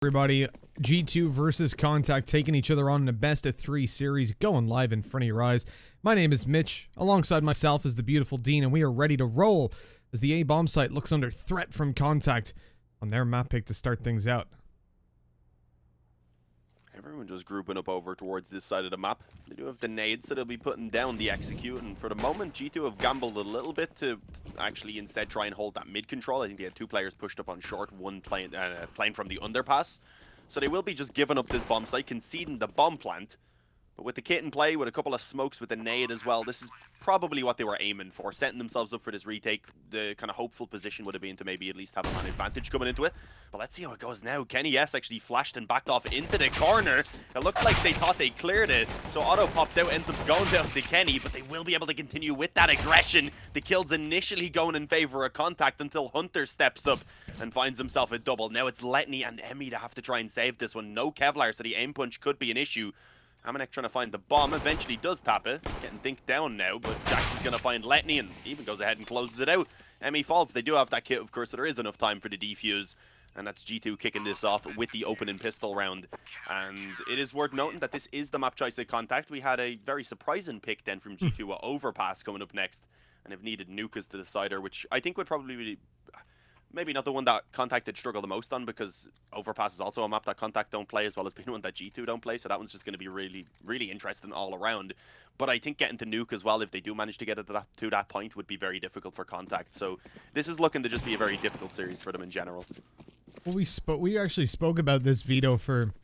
Everybody, G2 versus c0ntact taking each other on in a best of 3 series going live in front of your eyes. My name is Mitch, alongside myself is the beautiful Dean, and we are ready to roll as the A bomb site looks under threat from c0ntact on their map pick to start things out. Everyone just grouping up over towards this side of the map. They do have the nades, so they'll be putting down the execute, and for the moment G2 have gambled a little bit to actually instead try and hold that mid control. I think they had 2 players pushed up on short, one playing from the underpass. So they will be just giving up this bomb site, conceding the bomb plant. But with the kit in play, with a couple of smokes with the nade as well, this is probably what they were aiming for, setting themselves up for this retake. The kind of hopeful position would have been to maybe at least have a man advantage coming into it. But let's see how it goes now. Kenny S actually flashed and backed off into the corner. It looked like they thought they cleared it. So Auto popped out, ends up going down to Kenny, but they will be able to continue with that aggression. The kills initially going in favor of c0ntact until Hunter steps up and finds himself a double. Now it's Letney and Emmy to have to try and save this one. No Kevlar, so the aim punch could be an issue. c0ntact trying to find the bomb, eventually does tap it. Getting dinked down now, but Jax is going to find Letney and even goes ahead and closes it out. Emmy falls. They do have that kit, of course, so there is enough time for the defuse. And that's G2 kicking this off with the opening pistol round. And it is worth noting that this is the map choice at c0ntact. We had a very surprising pick then from G2, Overpass coming up next. And have needed Nuke as the decider, which I think would probably be maybe not the one that c0ntact had struggled the most on, because Overpass is also a map that c0ntact don't play, as well as being one that G2 don't play, so that one's just going to be really, really interesting all around. But I think getting to Nuke as well, if they do manage to get it to that point, would be very difficult for c0ntact. So this is looking to just be a very difficult series for them in general. Well, we actually spoke about this veto for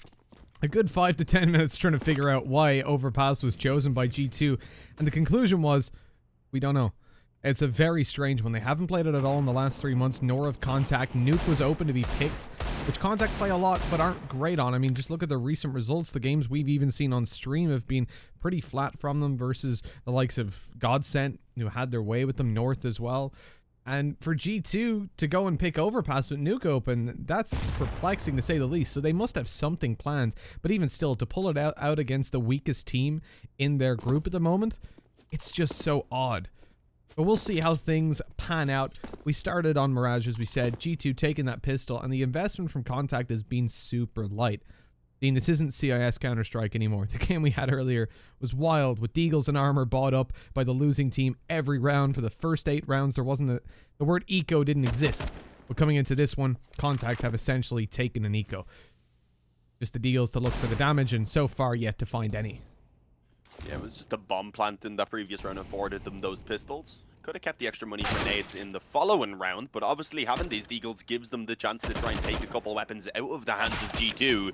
a good 5 to 10 minutes trying to figure out why Overpass was chosen by G2, and the conclusion was, we don't know. It's a very strange one. They haven't played it at all in the last 3 months, nor have c0ntact. Nuke was open to be picked, which c0ntact play a lot, but aren't great on. I mean, just look at the recent results. The games we've even seen on stream have been pretty flat from them versus the likes of Godsent, who had their way with them, North as well. And for G2 to go and pick Overpass with Nuke open, that's perplexing to say the least. So they must have something planned. But even still, to pull it out against the weakest team in their group at the moment, it's just so odd. But we'll see how things pan out. We started on Mirage, as we said, G2 taking that pistol, and the investment from c0ntact has been super light. Dean, this isn't CIS Counter-Strike anymore. The game we had earlier was wild, with Deagles and Armor bought up by the losing team every round. For the first 8 rounds, there wasn't the word eco didn't exist. But coming into this one, c0ntact have essentially taken an eco. Just the Deagles to look for the damage, and so far yet to find any. Yeah, it was just a bomb plant in that previous round afforded them those pistols. Could have kept the extra money for nades in the following round, but obviously having these Deagles gives them the chance to try and take a couple weapons out of the hands of G2.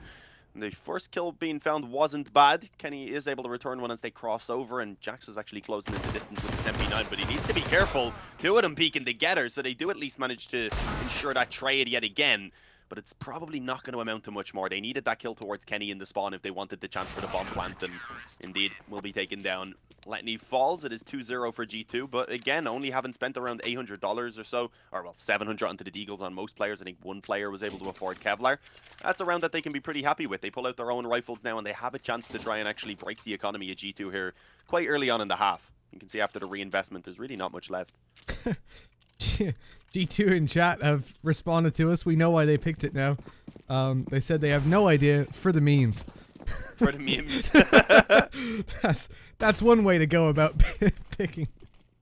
And the first kill being found wasn't bad. Kenny is able to return one as they cross over, and Jax is actually closing into distance with the MP9, but he needs to be careful. 2 of them peeking together, so they do at least manage to ensure that trade yet again. But it's probably not going to amount to much more. They needed that kill towards Kenny in the spawn if they wanted the chance for the bomb plant, and indeed will be taken down. Letney falls. It is 2-0 for G2, but again, only having spent around $800 or so, or well, 700 onto the Deagles on most players. I think one player was able to afford Kevlar. That's a round that they can be pretty happy with. They pull out their own rifles now, and they have a chance to try and actually break the economy of G2 here quite early on in the half. You can see after the reinvestment, there's really not much left. G2 in chat have responded to us. We know why they picked it now. They said they have no idea for the memes. For the memes. that's one way to go about picking.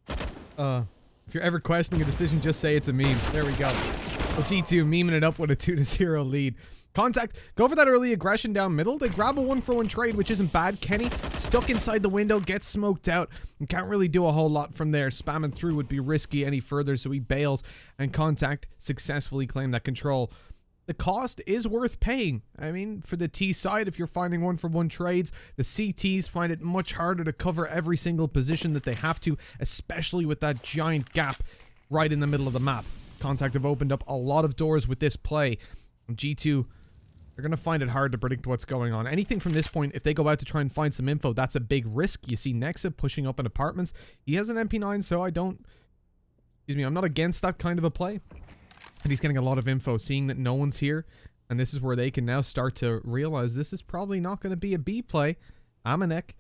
If you're ever questioning a decision, just say it's a meme. There we go. So G2 memeing it up with a 2-0 lead. c0ntact go for that early aggression down middle. They grab a 1-for-1 trade, which isn't bad. Kenny stuck inside the window, gets smoked out, and can't really do a whole lot from there. Spamming through would be risky any further, so he bails, and c0ntact successfully claim that control. The cost is worth paying. I mean, for the T side, if you're finding 1-for-1 trades, the CTs find it much harder to cover every single position that they have to, especially with that giant gap right in the middle of the map. c0ntact have opened up a lot of doors with this play. G2, they're going to find it hard to predict what's going on. Anything from this point, if they go out to try and find some info, that's a big risk. You see Nexa pushing up in apartments. He has an MP9, so I'm not against that kind of a play. And he's getting a lot of info, seeing that no one's here. And this is where they can now start to realize this is probably not going to be a B play. c0ntact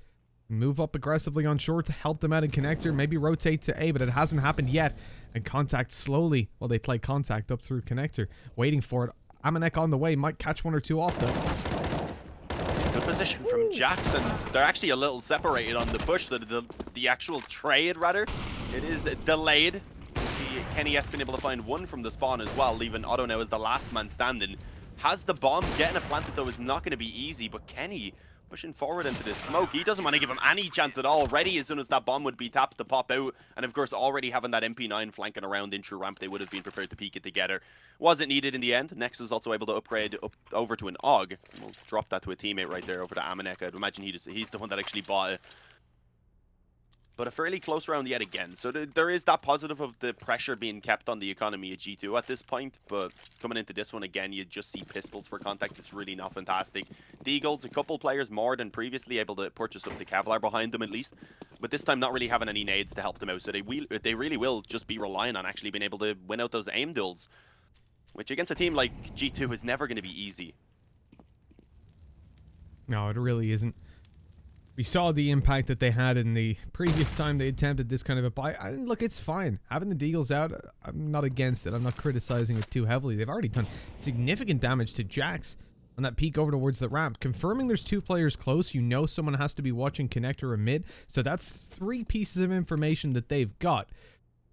move up aggressively on short to help them out in connector. Maybe rotate to A, but it hasn't happened yet. And c0ntact slowly, well, they play c0ntact up through connector, waiting for it. Amanek on the way, might catch one or two off though. Good position from Jackson. They're actually a little separated on the push, so the actual trade, rather, it is delayed. See, Kenny has been able to find one from the spawn as well, leaving Otto now as the last man standing. Has the bomb. Getting it planted, though, is not going to be easy, but Kenny pushing forward into this smoke. He doesn't want to give him any chance at all. Ready as soon as that bomb would be tapped to pop out. And of course, already having that MP9 flanking around in true ramp, they would have been prepared to peek it together. Wasn't needed in the end. Nex is also able to upgrade over to an AUG. We'll drop that to a teammate right there over to Amanek. I'd imagine he's the one that actually bought it. But a fairly close round yet again. So there is that positive of the pressure being kept on the economy of G2 at this point. But coming into this one again, you just see pistols for contact. It's really not fantastic. Deagles, a couple players more than previously, able to purchase up the Kevlar behind them at least. But this time not really having any nades to help them out. So they really will just be relying on actually being able to win out those aim duels. Which against a team like G2 is never going to be easy. No, it really isn't. We saw the impact that they had in the previous time they attempted this kind of a buy. And look, it's fine. Having the Deagles out, I'm not against it. I'm not criticizing it too heavily. They've already done significant damage to Jax on that peek over towards the ramp. Confirming there's two players close, you know someone has to be watching connector or mid. So that's 3 pieces of information that they've got.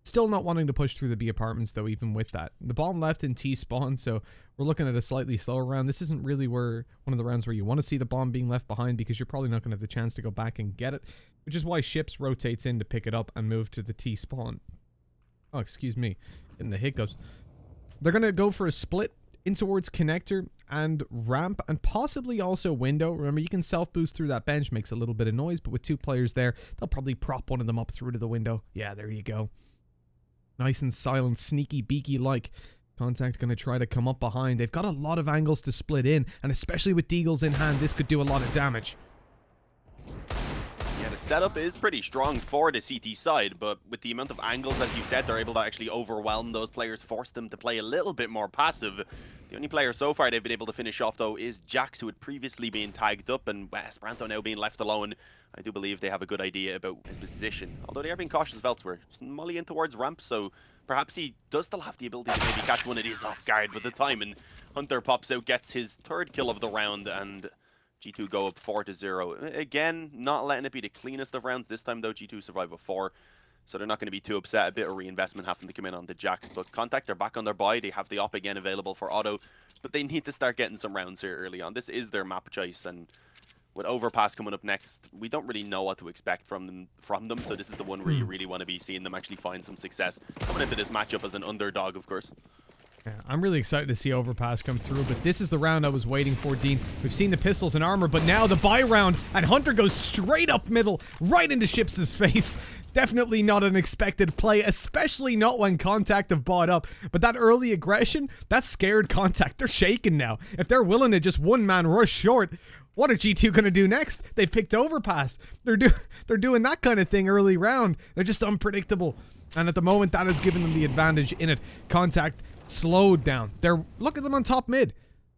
Still not wanting to push through the B apartments, though, even with that. The bomb left in T spawn, so we're looking at a slightly slower round. This isn't really one of the rounds where you want to see the bomb being left behind because you're probably not going to have the chance to go back and get it, which is why Ships rotates in to pick it up and move to the T spawn. Oh, excuse me. Getting the hiccups. They're going to go for a split in towards connector and ramp and possibly also window. Remember, you can self-boost through that bench. Makes a little bit of noise, but with 2 players there, they'll probably prop one of them up through to the window. Yeah, there you go. Nice and silent, sneaky, beaky-like. c0ntact going to try to come up behind. They've got a lot of angles to split in, and especially with Deagles in hand, this could do a lot of damage. Yeah, the setup is pretty strong for the CT side, but with the amount of angles, as you said, they're able to actually overwhelm those players, force them to play a little bit more passive. The only player so far they've been able to finish off, though, is Jax, who had previously been tagged up, and Esperanto now being left alone. I do believe they have a good idea about his position, although they are being cautious elsewhere. Molly in towards ramp, so perhaps he does still have the ability to maybe catch one of these off guard with the time, and Hunter pops out, gets his 3rd kill of the round, and G2 go up 4-0. Again, not letting it be the cleanest of rounds. This time, though, G2 survive with 4. So they're not going to be too upset. A bit of reinvestment having to come in on the Jax. But c0ntact, they're back on their buy. They have the op again available for Otto. But they need to start getting some rounds here early on. This is their map choice. And with Overpass coming up next, we don't really know what to expect from them. So this is the one where you really want to be seeing them actually find some success. Coming into this matchup as an underdog, of course. Yeah, I'm really excited to see Overpass come through, but this is the round I was waiting for, Dean. We've seen the pistols and armor, but now the buy round, and Hunter goes straight up middle, right into Ships' face. Definitely not an expected play, especially not when c0ntact have bought up. But that early aggression, that scared c0ntact. They're shaking now. If they're willing to just one-man rush short, what are G2 going to do next? They've picked Overpass. They're doing that kind of thing early round. They're just unpredictable. And at the moment, that has given them the advantage in it. c0ntact slowed down. Look at them on top mid.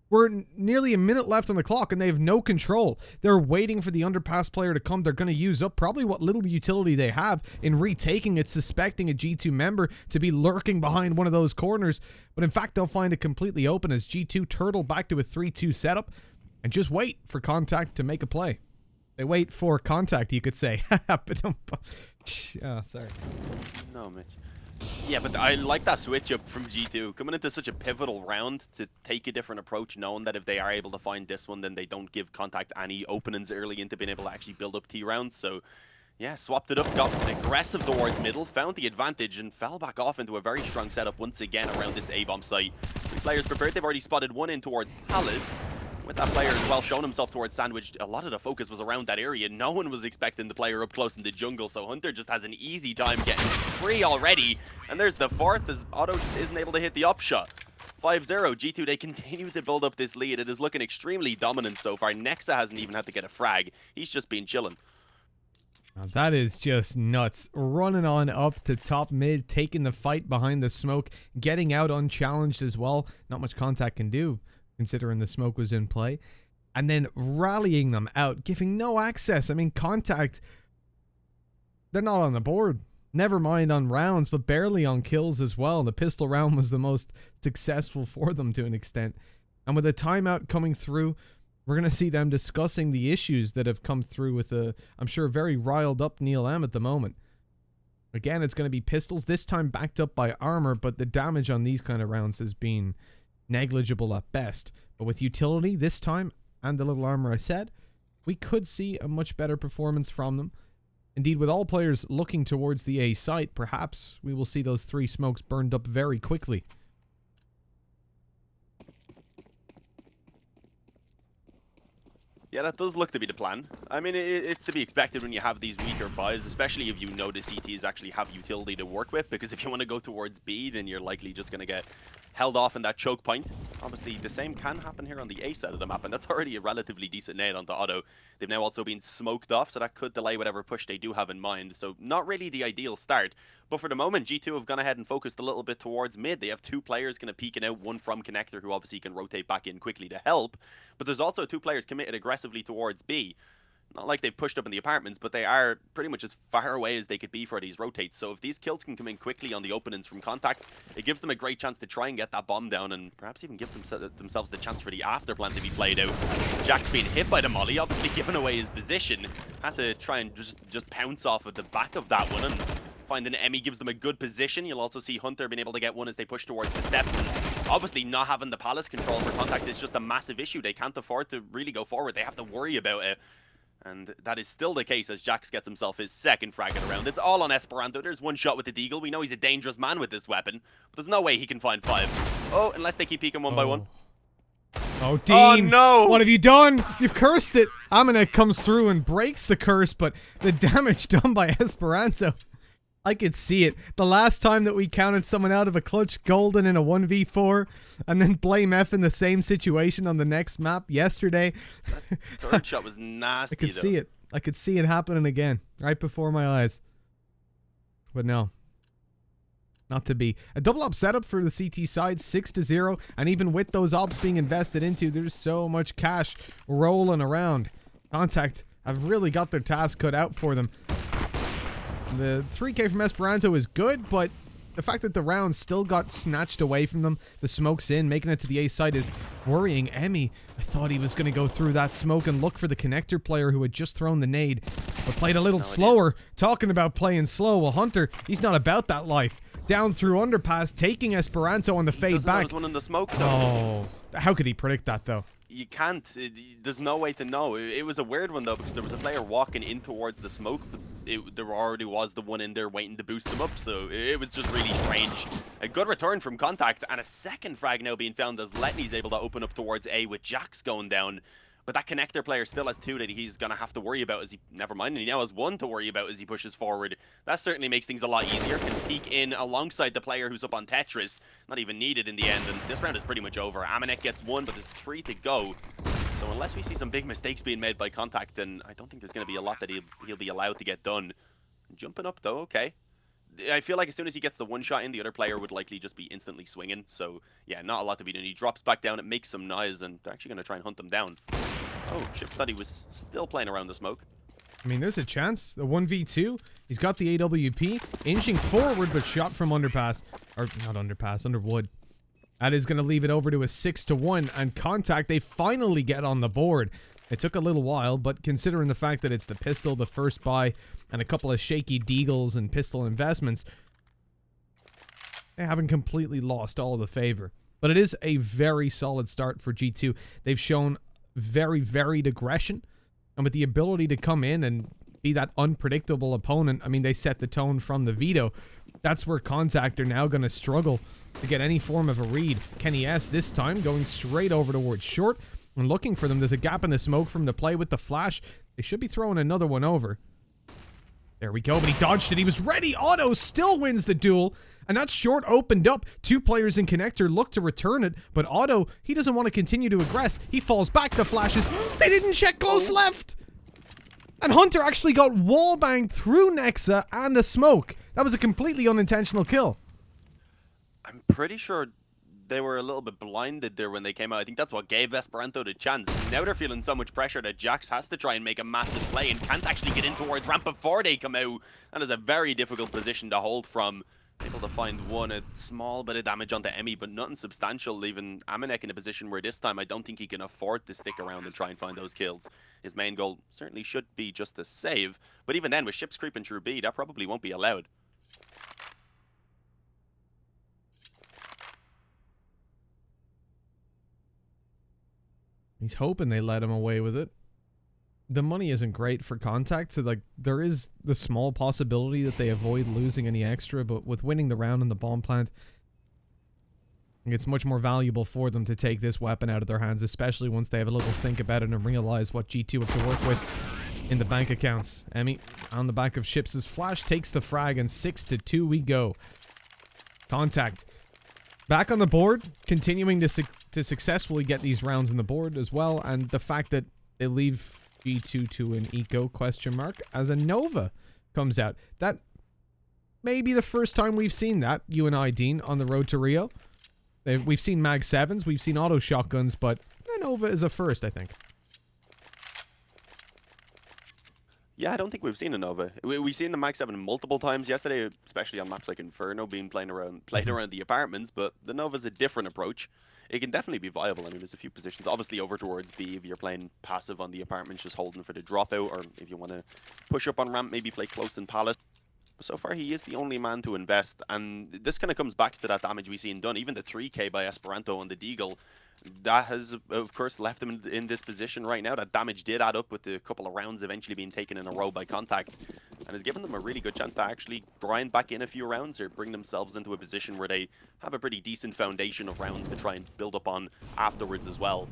We're nearly a minute left on the clock and they have no control. They're waiting for the underpass player to come. They're going to use up probably what little utility they have in retaking it, suspecting a G2 member to be lurking behind one of those corners. But in fact, they'll find it completely open as G2 turtle back to a 3-2 setup and just wait for c0ntact to make a play. They wait for c0ntact, you could say. Oh, sorry. No, Mitch. Yeah, but I like that switch up from G2. Coming into such a pivotal round to take a different approach, knowing that if they are able to find this one, then they don't give c0ntact any openings early into being able to actually build up T rounds. So, yeah, swapped it up, got aggressive towards middle, found the advantage, and fell back off into a very strong setup once again around this A-bomb site. 3 players prepared. They've already spotted one in towards Palace. With that player as well showing himself towards Sandwich, a lot of the focus was around that area. No one was expecting the player up close in the jungle, so Hunter just has an easy time getting 3 already. And there's the 4th as Otto just isn't able to hit the up shot. 5-0, G2, they continue to build up this lead. It is looking extremely dominant so far. Nexa hasn't even had to get a frag. He's just been chilling. Now that is just nuts. Running on up to top mid, taking the fight behind the smoke, getting out unchallenged as well. Not much c0ntact can do, considering the smoke was in play, and then rallying them out, giving no access. I mean, c0ntact, they're not on the board. Never mind on rounds, but barely on kills as well. The pistol round was the most successful for them to an extent. And with a timeout coming through, we're going to see them discussing the issues that have come through with a, I'm sure, very riled up Neil M at the moment. Again, it's going to be pistols, this time backed up by armor, but the damage on these kind of rounds has been negligible at best. But with utility this time, and the little armor I said, we could see a much better performance from them. Indeed, with all players looking towards the A site, perhaps we will see those 3 smokes burned up very quickly. Yeah, that does look to be the plan. I mean, it's to be expected when you have these weaker buys, especially if you know the CTs actually have utility to work with, because if you want to go towards B, then you're likely just going to get held off in that choke point. Obviously, the same can happen here on the A side of the map, and that's already a relatively decent nade onto Otto. They've now also been smoked off, so that could delay whatever push they do have in mind. So not really the ideal start. But for the moment, G2 have gone ahead and focused a little bit towards mid. They have 2 players kind of peeking out, one from Connector, who obviously can rotate back in quickly to help. But there's also 2 players committed aggressively towards B. Not like they've pushed up in the apartments, but they are pretty much as far away as they could be for these rotates. So if these kills can come in quickly on the openings from contact, it gives them a great chance to try and get that bomb down and perhaps even give themselves the chance for the after plan to be played out. Jack's being hit by the molly, obviously giving away his position. Had to try and just pounce off at the back of that one, and finding Emmy gives them a good position. You'll also see Hunter being able to get one as they push towards the steps, and obviously not having the palace control for contact is just a massive issue. They can't afford to really go forward. They have to worry about it. And that is still the case as Jax gets himself his 2nd frag in a round. It's all on Esperanto. There's one shot with the Deagle. We know he's a dangerous man with this weapon, but there's no way he can find 5. Oh, unless they keep peeking one by one. Oh, Dean. Oh, no. What have you done? You've cursed it. Amina comes through and breaks the curse, but the damage done by Esperanto, I could see it. The last time that we counted someone out of a clutch golden in a 1v4 and then blame F in the same situation on the next map yesterday. That 3rd shot was nasty, I could see it. I could see it happening again right before my eyes. But no. Not to be. A double op setup for the CT side, 6-0. And even with those ops being invested into, there's so much cash rolling around. c0ntact have really got their task cut out for them. The 3k from Esperanto is good, but the fact that the round still got snatched away from them, the smoke's in, making it to the A side is worrying. Emmy, I thought he was going to go through that smoke and look for the connector player who had just thrown the nade, but played a little slower. Talking about playing slow, well, Hunter, he's not about that life. Down through underpass, taking Esperanto on the fade back. There's one in the smoke, though. Oh, how could he predict that, though? You can't. There's no way to know. It was a weird one, though, because there was a player walking in towards the smoke, but there already was the one in there waiting to boost them up, so it was just really strange. A good return from contact, and a 2nd frag now being found as Letney's able to open up towards A with Jax going down. But that connector player still has 2 that he's going to have to worry about as he... Never mind, and he now has 1 to worry about as he pushes forward. That certainly makes things a lot easier. Can peek in alongside the player who's up on Tetris. Not even needed in the end, and this round is pretty much over. Aminek gets 1, but there's 3 to go. So unless we see some big mistakes being made by contact, then I don't think there's going to be a lot that he'll be allowed to get done. Jumping up, though, okay. I feel like as soon as he gets the 1 shot in, the other player would likely just be instantly swinging. So, yeah, not a lot to be done. He drops back down, it makes some noise, and they're actually going to try and hunt him down. Oh, Chip thought he was still playing around the smoke. I mean, there's a chance. The 1v2, he's got the AWP, inching forward, but shot from underpass. Or, not underpass, underwood. That is going to leave it over to a 6-1, and contact, they finally get on the board. It took a little while, but considering the fact that it's the pistol, the first buy, and a couple of shaky deagles and pistol investments, they haven't completely lost all the favor. But it is a very solid start for G2. They've shown very varied aggression, and with the ability to come in and be that unpredictable opponent, I mean, they set the tone from the veto. That's where contact are now going to struggle to get any form of a read. Kenny S this time going straight over towards short and looking for them. There's a gap in the smoke from the play with the flash. They should be throwing another one over. There we go, but he dodged it. He was ready. Otto still wins the duel. And that short opened up. 2 players in connector look to return it. But Otto, he doesn't want to continue to aggress. He falls back. The flashes. They didn't check close left. And Hunter actually got wallbanged through Nexa and a smoke. That was a completely unintentional kill. I'm pretty sure they were a little bit blinded there when they came out. I think that's what gave Esperanto the chance. Now they're feeling so much pressure that Jax has to try and make a massive play and can't actually get in towards ramp before they come out. That is a very difficult position to hold from. Able to find a small bit of damage onto Emmy, but nothing substantial, leaving Amanek in a position where this time I don't think he can afford to stick around and try and find those kills. His main goal certainly should be just a save, but even then, with ships creeping through B, that probably won't be allowed. He's hoping they let him away with it. The money isn't great for c0ntact, so like there is the small possibility that they avoid losing any extra, but with winning the round in the bomb plant, it's much more valuable for them to take this weapon out of their hands, especially once they have a little think about it and realize what G2 have to work with in the bank accounts. Emmy on the back of Ships' flash takes the frag, and 6-2 we go. c0ntact back on the board, continuing to successfully get these rounds on the board as well, and the fact that they leave G2 to an eco question mark as a Nova comes out. That may be the first time we've seen that, you and I, Dean, on the road to Rio. We've seen Mag 7s, we've seen auto shotguns, but a Nova is a first, I think. Yeah, I don't think we've seen a Nova. We've seen the Mag 7 multiple times yesterday, especially on maps like Inferno, being played around the apartments, but the Nova's a different approach. It can definitely be viable. I mean, there's a few positions, obviously over towards B if you're playing passive on the apartments, just holding for the dropout, or if you want to push up on ramp, maybe play close in Palace. But so far, he is the only man to invest, and this kind of comes back to that damage we've seen done. Even the 3k by Esperanto on the Deagle, that has, of course, left him in this position right now. That damage did add up with the couple of rounds eventually being taken in a row by c0ntact, and has given them a really good chance to actually grind back in a few rounds or bring themselves into a position where they have a pretty decent foundation of rounds to try and build up on afterwards as well.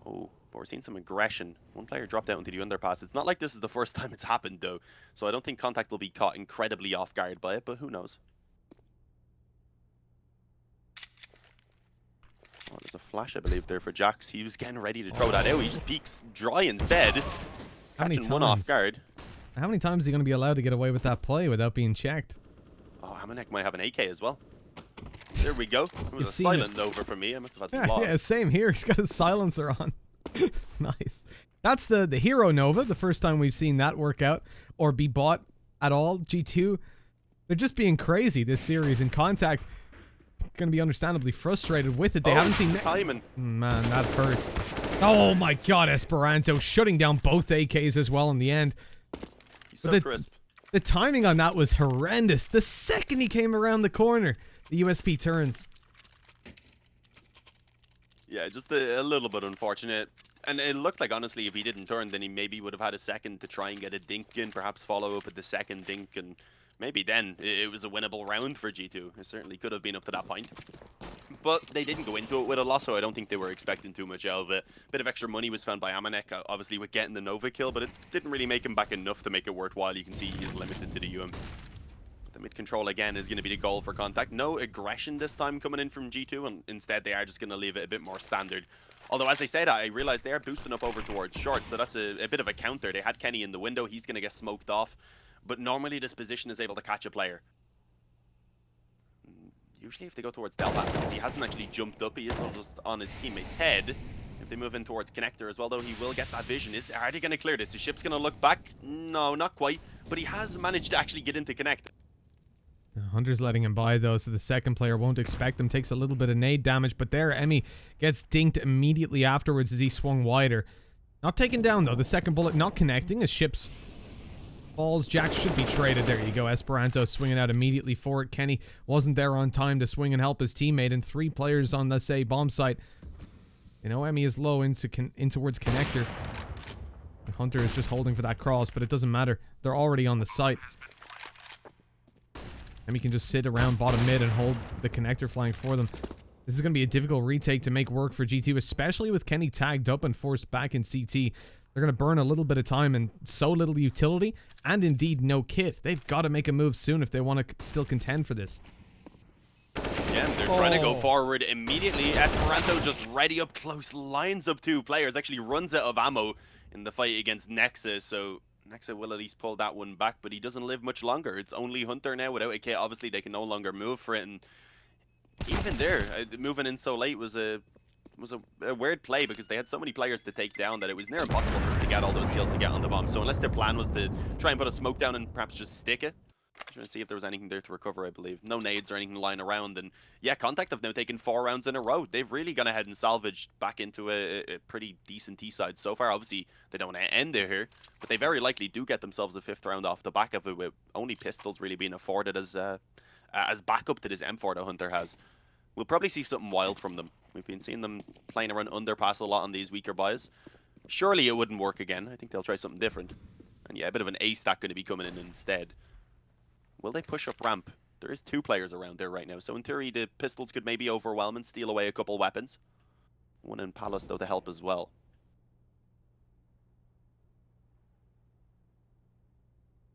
Oh, but we're seeing some aggression. One player dropped out into the underpass. It's not like this is the first time it's happened, though, so I don't think c0ntact will be caught incredibly off guard by it, but who knows? Oh, there's a flash, I believe, there for Jax. He was getting ready to throw that out. He just peeks dry instead, catching one off guard. How many times is he going to be allowed to get away with that play without being checked? Oh, Amanek might have an AK as well. There we go. It was a silent Nova for me. I must have had some loss. Yeah, same here. He's got a silencer on. Nice. That's the hero Nova, the first time we've seen that work out or be bought at all. G2, they're just being crazy this series, and c0ntact going to be understandably frustrated with it. They haven't seen timing. Man, that hurts. Oh my god, Esperanto shutting down both AKs as well in the end. He's so crisp. The timing on that was horrendous. The second he came around the corner, the USP turns. Yeah, just a little bit unfortunate. And it looked like, honestly, if he didn't turn, then he maybe would have had a second to try and get a dink in, perhaps follow up with the second dink, and maybe then it was a winnable round for G2. It certainly could have been up to that point. But they didn't go into it with a loss, so I don't think they were expecting too much out of it. Bit of extra money was found by Amanek, obviously, with getting the Nova kill, but it didn't really make him back enough to make it worthwhile. You can see he is limited to the The mid control again is going to be the goal for c0ntact. No aggression this time coming in from G2, and instead they are just going to leave it a bit more standard. Although, as I say that, I realized they are boosting up over towards short, so that's a bit of a counter. They had Kenny in the window. He's going to get smoked off, but normally this position is able to catch a player. Usually if they go towards Delphat, because he hasn't actually jumped up, he is still just on his teammate's head. If they move in towards Connector as well, though, he will get that vision. Are they going to clear this? The ship's going to look back? No, not quite, but he has managed to actually get into Connector. Hunter's letting him by, though, so the second player won't expect him. Takes a little bit of nade damage, but there, Emmy gets dinked immediately afterwards as he swung wider. Not taken down, though. The second bullet not connecting as Ships falls. Jax should be traded. There you go. Esperanto swinging out immediately for it. Kenny wasn't there on time to swing and help his teammate, and 3 players on the, say, bomb site. You know, Emmy is low in towards Connector. Hunter is just holding for that cross, but it doesn't matter. They're already on the site. Emmy can just sit around bottom mid and hold the Connector flank for them. This is going to be a difficult retake to make work for G2, especially with Kenny tagged up and forced back in CT. They're going to burn a little bit of time and so little utility, and indeed no kit. They've got to make a move soon if they want to still contend for this. Yeah, they're trying to go forward immediately. Esperanto just ready up close, lines up 2 players, actually runs out of ammo in the fight against Nexa, so Nexa will at least pull that one back, but he doesn't live much longer. It's only Hunter now without a kit. Obviously, they can no longer move for it, and even there, moving in so late was a weird play because they had so many players to take down that it was near impossible for them to get all those kills and get on the bomb. So unless their plan was to try and put a smoke down and perhaps just stick it, Trying to see if there was anything there to recover, I believe. No nades or anything lying around. And yeah, Contact have now taken 4 rounds in a row. They've really gone ahead and salvaged back into a pretty decent T-side so far. Obviously, they don't want to end there here, but they very likely do get themselves a 5th round off the back of it, with only pistols really being afforded as backup to this M4 that Hunter has. We'll probably see something wild from them. We've been seeing them playing around underpass a lot on these weaker buys. Surely it wouldn't work again. I think they'll try something different. And yeah, a bit of an A stack going to be coming in instead. Will they push up ramp? There is 2 players around there right now, so in theory the pistols could maybe overwhelm and steal away a couple weapons. One in Palace though to help as well.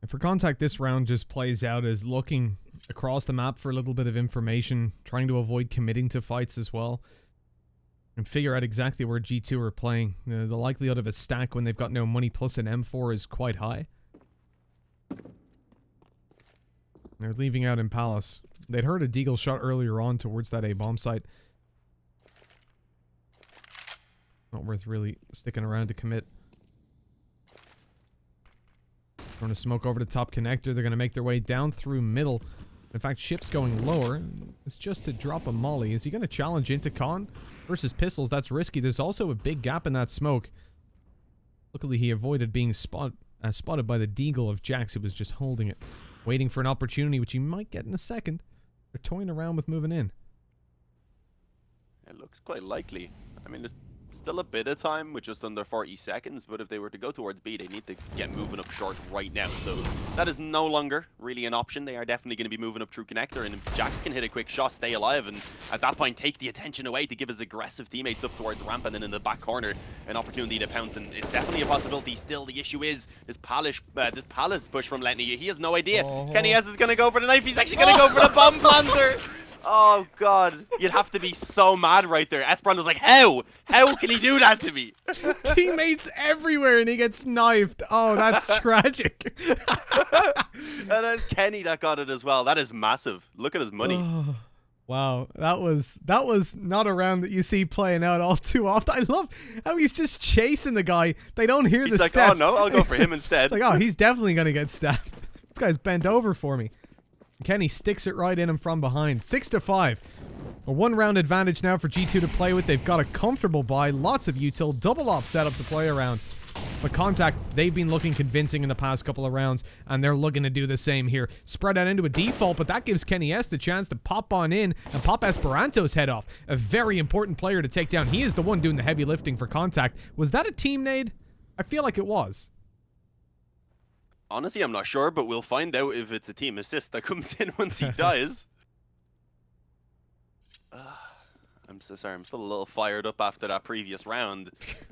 And for Contact, this round just plays out as looking across the map for a little bit of information, trying to avoid committing to fights as well, and figure out exactly where G2 are playing. The likelihood of a stack when they've got no money plus an M4 is quite high. They're leaving out in Palace. They'd heard a deagle shot earlier on towards that A-bomb site. Not worth really sticking around to commit. Throwing a smoke over the top connector. They're going to make their way down through middle. In fact, Ship's going lower. It's just to drop a molly. Is he going to challenge into Con versus pistols? That's risky. There's also a big gap in that smoke. Luckily, he avoided being spotted by the deagle of Jax, who was just holding it, waiting for an opportunity, which he might get in a second. They're toying around with moving in. It looks quite likely. I mean, there's still a bit of time with just under 40 seconds, but if they were to go towards B, they need to get moving up short right now. So that is no longer really an option. They are definitely going to be moving up through connector, and if Jax can hit a quick shot, stay alive, and at that point take the attention away to give his aggressive teammates up towards ramp, and then in the back corner an opportunity to pounce, and it's definitely a possibility. Still, the issue is this Palace push from Letney. He has no idea. Kenny S is going to go for the knife. He's actually going to go for the bomb planter. Oh god, you'd have to be so mad right there. Esperanto was like, how can he do that to me? Teammates everywhere and he gets knifed. Oh, that's tragic. And it's Kenny that got it as well. That is massive. Look at his money. Wow, that was not a round that you see playing out all too often. I love how he's just chasing the guy. They don't hear the steps. He's like, oh no, I'll go for him instead. It's like, oh, he's definitely gonna get stabbed. This guy's bent over for me. Kenny sticks it right in him from behind. 6-5. A 1-round advantage now for G2 to play with. They've got a comfortable buy. Lots of util. Double op setup to play around. But Contact, they've been looking convincing in the past couple of rounds, and they're looking to do the same here. Spread out into a default, but that gives Kenny S the chance to pop on in and pop Esperanto's head off. A very important player to take down. He is the one doing the heavy lifting for Contact. Was that a team nade? I feel like it was. Honestly, I'm not sure, but we'll find out if it's a team assist that comes in once he dies. I'm so sorry, I'm still a little fired up after that previous round.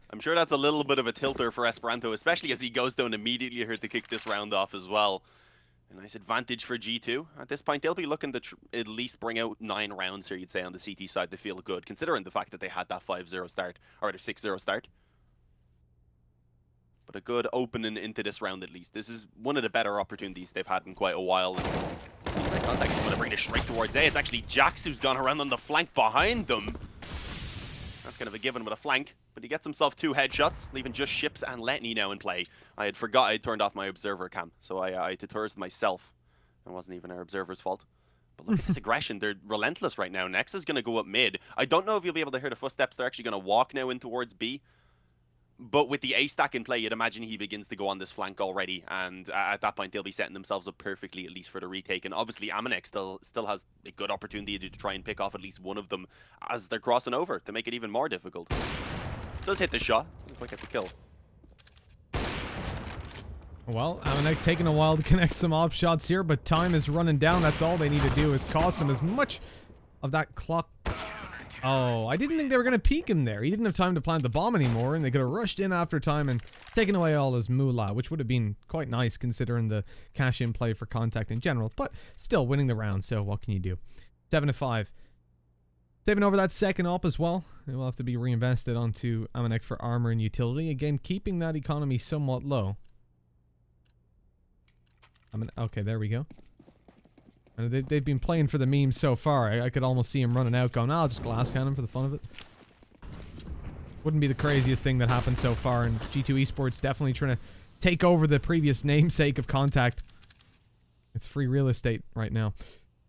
I'm sure that's a little bit of a tilter for Esperanto, especially as he goes down immediately here to kick this round off as well. A nice advantage for G2. At this point, they'll be looking to at least bring out 9 rounds here, you'd say, on the CT side to feel good, considering the fact that they had that 5-0 start, or the 6-0 start. But a good opening into this round at least. This is one of the better opportunities they've had in quite a while. It seems like Contact is going to bring this straight towards A. It's actually Jax who's gone around on the flank behind them. That's kind of a given with a flank. But he gets himself 2 headshots, leaving just Ships and Letney now in play. I had forgot I turned off my observer cam, so I deterred myself. It wasn't even our observer's fault. But look at this aggression. They're relentless right now. Nex is going to go up mid. I don't know if you'll be able to hear the footsteps. They're actually going to walk now in towards B. But with the A stack in play, you'd imagine he begins to go on this flank already, and at that point they'll be setting themselves up perfectly, at least for the retake. And obviously Amanek still has a good opportunity to try and pick off at least one of them as they're crossing over to make it even more difficult. Does hit the shot, doesn't quite get the kill. Well, Amanek taking a while to connect some op shots here, but time is running down. That's all they need to do is cost them as much of that clock. Oh, I didn't think they were going to peek him there. He didn't have time to plant the bomb anymore, and they could have rushed in after time and taken away all his moolah, which would have been quite nice considering the cash-in play for Contact in general. But still winning the round, so what can you do? 7-5. Saving over that second op as well. It will have to be reinvested onto Amanek for armor and utility. Again, keeping that economy somewhat low. Okay, there we go. They've been playing for the memes so far. I could almost see him running out going, I'll just glass cannon for the fun of it. Wouldn't be the craziest thing that happened so far, and G2 Esports definitely trying to take over the previous namesake of Contact. It's free real estate right now.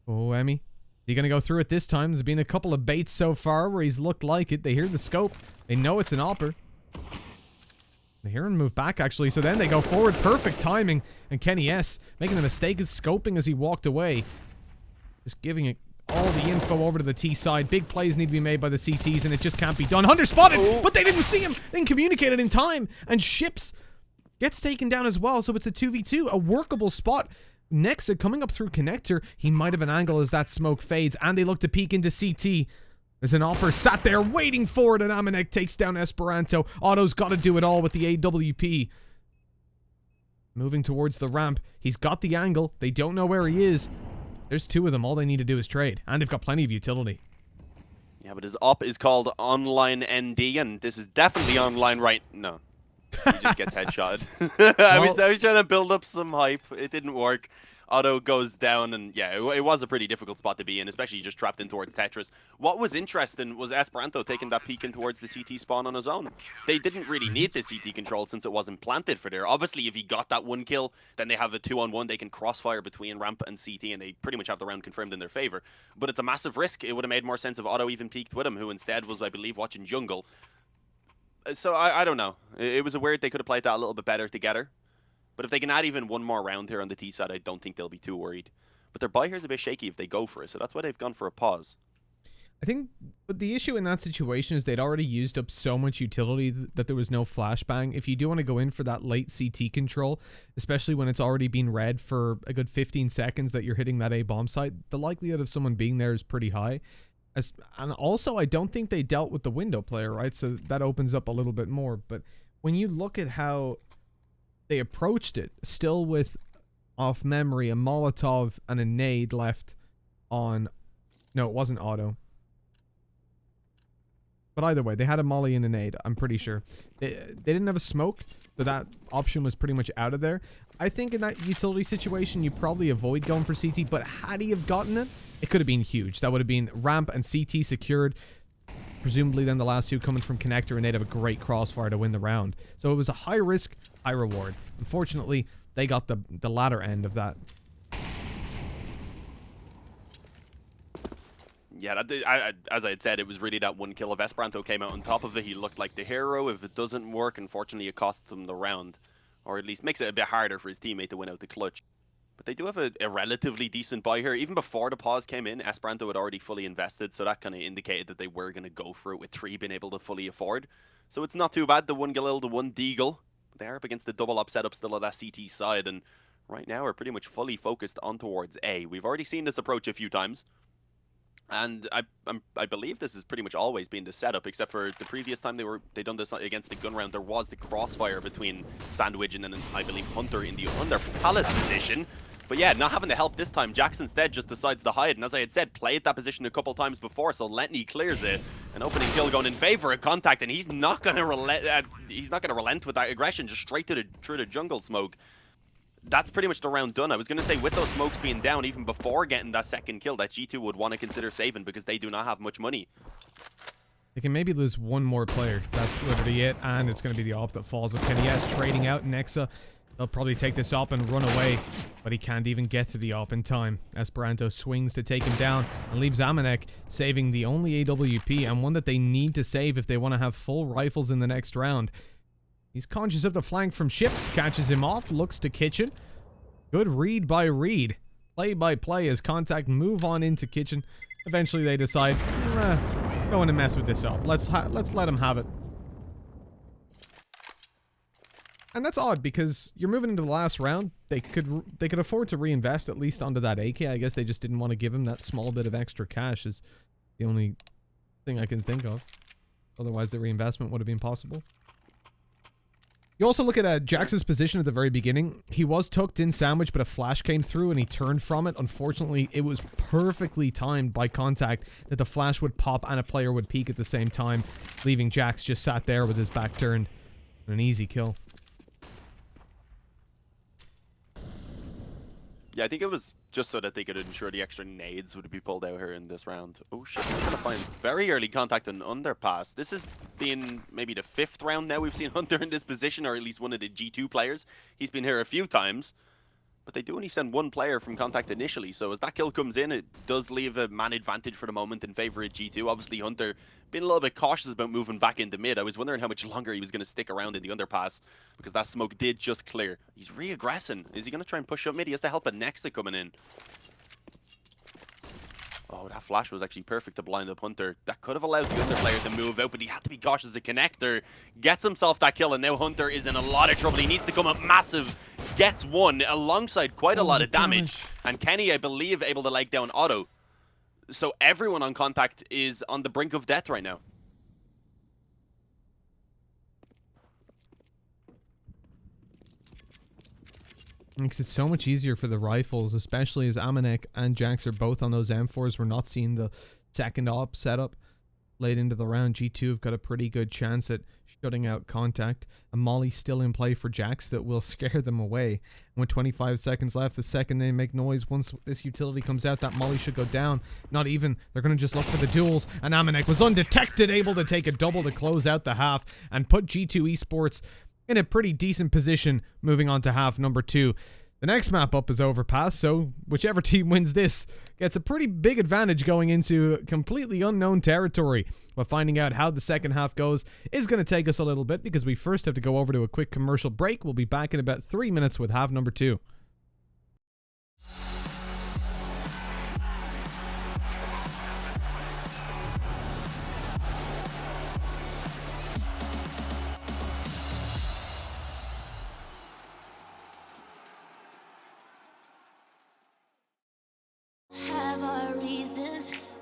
Oh, Emmy. You gonna go through it this time? There's been a couple of baits so far where he's looked like it. They hear the scope. They know it's an opper. They hear him move back, actually, so then they go forward. Perfect timing. And Kenny S making the mistake of scoping as he walked away. Just giving it all the info over to the T side. Big plays need to be made by the CTs, and it just can't be done. Hunter spotted, but they didn't see him. They didn't communicate it in time. And Ships gets taken down as well, so it's a 2v2. A workable spot. Nexa coming up through connector. He might have an angle as that smoke fades, and they look to peek into CT. There's an offer sat there waiting for it, and c0ntact takes down Esperanto. Otto's got to do it all with the AWP. Moving towards the ramp. He's got the angle. They don't know where he is. There's two of them. All they need to do is trade, and they've got plenty of utility. Yeah, but his op is called Online ND, and this is definitely online right... No. He just gets headshotted. I was trying to build up some hype. It didn't work. Otto goes down, and yeah, it was a pretty difficult spot to be in, especially just trapped in towards Tetris. What was interesting was Esperanto taking that peek in towards the CT spawn on his own. They didn't really need the CT control since it wasn't planted for there. Obviously, if he got that one kill, then they have a 2-on-1. They can crossfire between ramp and CT, and they pretty much have the round confirmed in their favor. But it's a massive risk. It would have made more sense if Otto even peeked with him, who instead was, I believe, watching jungle. So I don't know. It was a weird. They could have played that a little bit better together. But if they can add even one more round here on the T side, I don't think they'll be too worried. But their buy here is a bit shaky if they go for it, so that's why they've gone for a pause. I think but the issue in that situation is they'd already used up so much utility that there was no flashbang. If you do want to go in for that late CT control, especially when it's already been read for a good 15 seconds that you're hitting that A bomb site, the likelihood of someone being there is pretty high. And also, I don't think they dealt with the window player, right? So that opens up a little bit more. But when you look at how they approached it, still with, off memory, a Molotov and a nade left on... No, it wasn't Otto. But either way, they had a molly and a nade, I'm pretty sure. They didn't have a smoke, so that option was pretty much out of there. I think in that utility situation, you probably avoid going for CT, but had he have gotten it, it could have been huge. That would have been ramp and CT secured. Presumably then the last two coming from connector, and they'd have a great crossfire to win the round. So it was a high risk, high reward. Unfortunately, they got the latter end of that. Yeah, as I had said, it was really that one kill. If Esperanto came out on top of it, he looked like the hero. If it doesn't work, unfortunately, it costs him the round. Or at least makes it a bit harder for his teammate to win out the clutch. But they do have a relatively decent buy here. Even before the pause came in, Esperanto had already fully invested, so that kind of indicated that they were going to go for it with 3 being able to fully afford. So it's not too bad, the 1 Galil, the 1 Deagle. They are up against the double up setup still at that CT side, and right now we're pretty much fully focused on towards A. We've already seen this approach a few times. And I believe this has pretty much always been the setup, except for the previous time they done this against the gun round. There was the crossfire between Sandwich and then I believe Hunter in the under palace position. But yeah, not having the help this time, Jax instead just decides to hide. And as I had said, played that position a couple times before, so Lenny clears it. An opening kill going in favor of c0ntact, and he's not gonna relent. He's not gonna relent with that aggression, just straight through the jungle smoke. That's pretty much the round done. I was going to say, with those smokes being down, even before getting that second kill, that G2 would want to consider saving because they do not have much money. They can maybe lose one more player. That's literally it, and it's going to be the op that falls. With Kenny S trading out Nexa, they'll probably take this op and run away, but he can't even get to the op in time. Esperanto swings to take him down and leaves c0ntact saving the only AWP, and one that they need to save if they want to have full rifles in the next round. He's conscious of the flank from Ships, catches him off, looks to Kitchen. Good read by Reed. Play by play as c0ntact move on into Kitchen. Eventually they decide, don't want to mess with this up. Let's let him have it. And that's odd because you're moving into the last round. They could afford to reinvest at least onto that AK. I guess they just didn't want to give him that small bit of extra cash is the only thing I can think of. Otherwise the reinvestment would have been possible. You also look at Jax's position at the very beginning. He was tucked in Sandwich, but a flash came through and he turned from it. Unfortunately, it was perfectly timed by c0ntact that the flash would pop and a player would peek at the same time, leaving Jax just sat there with his back turned. An easy kill. Yeah, I think it was just so that they could ensure the extra nades would be pulled out here in this round. Oh shit, we're gonna find very early c0ntact and underpass. This has been maybe the 5th round now we've seen Hunter in this position, or at least one of the G2 players. He's been here a few times. but they do only send one player from contact initially, so as that kill comes in, it does leave a man advantage for the moment in favor of G2. Obviously, Hunter been a little bit cautious about moving back into mid. I was wondering how much longer he was going to stick around in the underpass, because that smoke did just clear. He's re-aggressing. Is he going to try and push up mid? He has to help a Nexa coming in. Oh, that flash was actually perfect to blind up Hunter. That could have allowed the other player to move out, but he had to be cautious. A connector gets himself that kill, and now Hunter is in a lot of trouble. He needs to come up massive. Gets one alongside quite a lot of damage. And Kenny, I believe, able to leg down Otto. So everyone on contact is on the brink of death right now. Makes it so much easier for the rifles, especially as c0ntact and Jax are both on those M4s. We're not seeing the second op setup late into the round. G2 have got a pretty good chance at shutting out contact. And Molly's still in play for Jax that will scare them away. And with 25 seconds left, the second they make noise, once this utility comes out, that Molly should go down. Not even. They're going to just look for the duels. And c0ntact was undetected, able to take a double to close out the half and put G2 Esports in a pretty decent position moving on to half number 2. The next map up is Overpass, so whichever team wins this gets a pretty big advantage going into completely unknown territory. But finding out how the second half goes is going to take us a little bit, because we first have to go over to a quick commercial break. We'll be back in about 3 minutes with half number 2.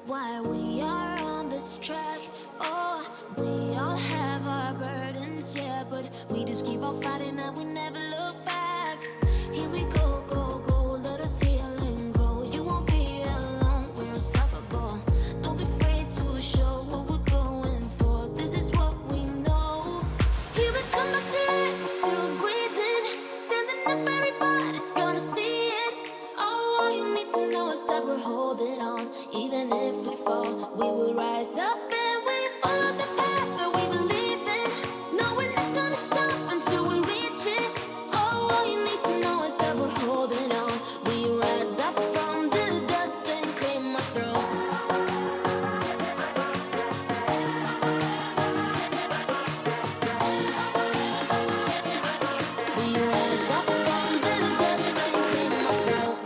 Why we are on this track. Oh, we all have our burdens, yeah, but we just keep on fighting and we never look back. Here we go, go, go, let us heal and grow. You won't be alone, we're unstoppable. Don't be afraid to show what we're going for. This is what we know. Here we come back to life, we're still breathing. Standing up, everybody's gonna see it. Oh, all you need to know is that we're holding on. Even if we fall, we will rise up and we follow the path that we believe in. No, we're not gonna stop until we reach it. Oh, all you need to know is that we're holding on. We rise up from the dust and claim our throne. We rise up from the dust and claim our throne.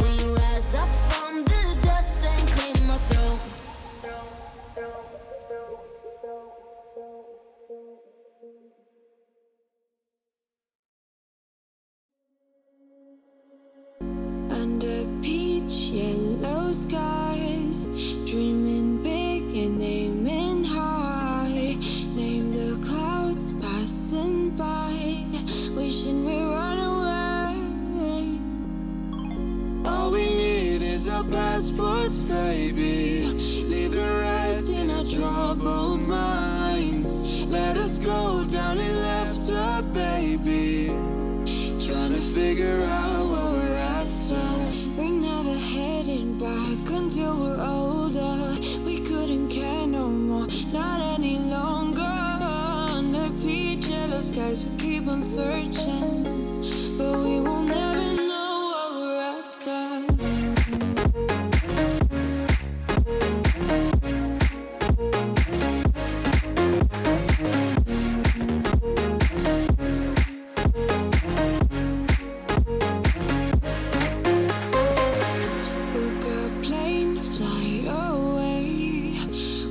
We rise up from the dust and claim our throne. Under peach yellow skies, dreaming big and aiming high. Name the clouds passing by, wishing we run away. All we need is our passports, baby. Leave the rest in our troubled minds. Let us go down in laughter, baby. Trying to figure out what we're after. We're never heading back until we're older. We couldn't care no more, not any longer. Under peach yellow skies, we keep on searching, but we will never know what we're after. Book a plane, fly away.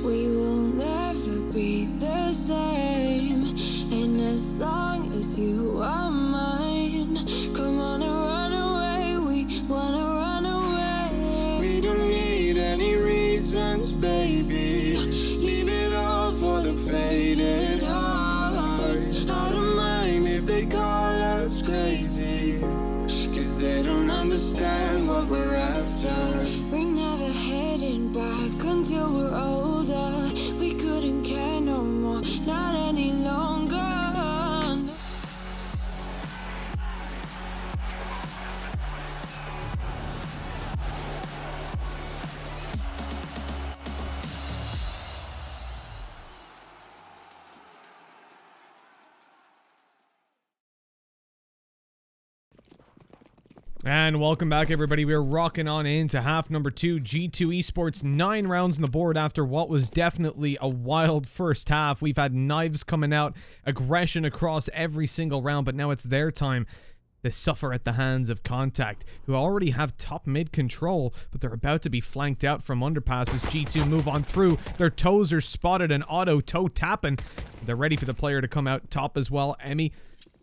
We will never be the same. And as long as you are mine, come on and run away. We wanna run away. We don't need any reasons, baby. Leave it all for the faded hearts. I don't mind if they call us crazy, 'cause they don't understand what we're after. We're never heading back until we're older. We couldn't care And welcome back, everybody. We're rocking on into half number 2. G2 Esports, 9 rounds on the board after what was definitely a wild first half. We've had knives coming out, aggression across every single round, but now it's their time to suffer at the hands of c0ntact, who already have top mid control, but they're about to be flanked out from underpasses. G2 move on through. Their toes are spotted and auto toe tapping. They're ready for the player to come out top as well. Emmy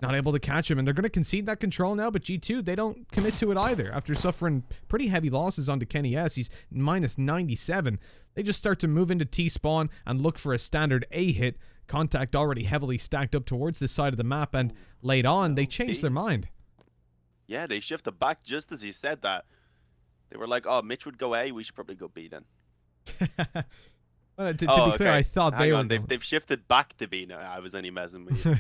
not able to catch him, and they're going to concede that control now, but G2, they don't commit to it either. After suffering pretty heavy losses onto Kenny S, he's minus 97. They just start to move into T-spawn and look for a standard A hit. c0ntact already heavily stacked up towards this side of the map, and late on, they changed their mind. Yeah, they shifted back just as you said that. They were like, oh, Mitch would go A, we should probably go B then. Well, to be clear, okay. I thought They've shifted back to B now. I was only messing with you.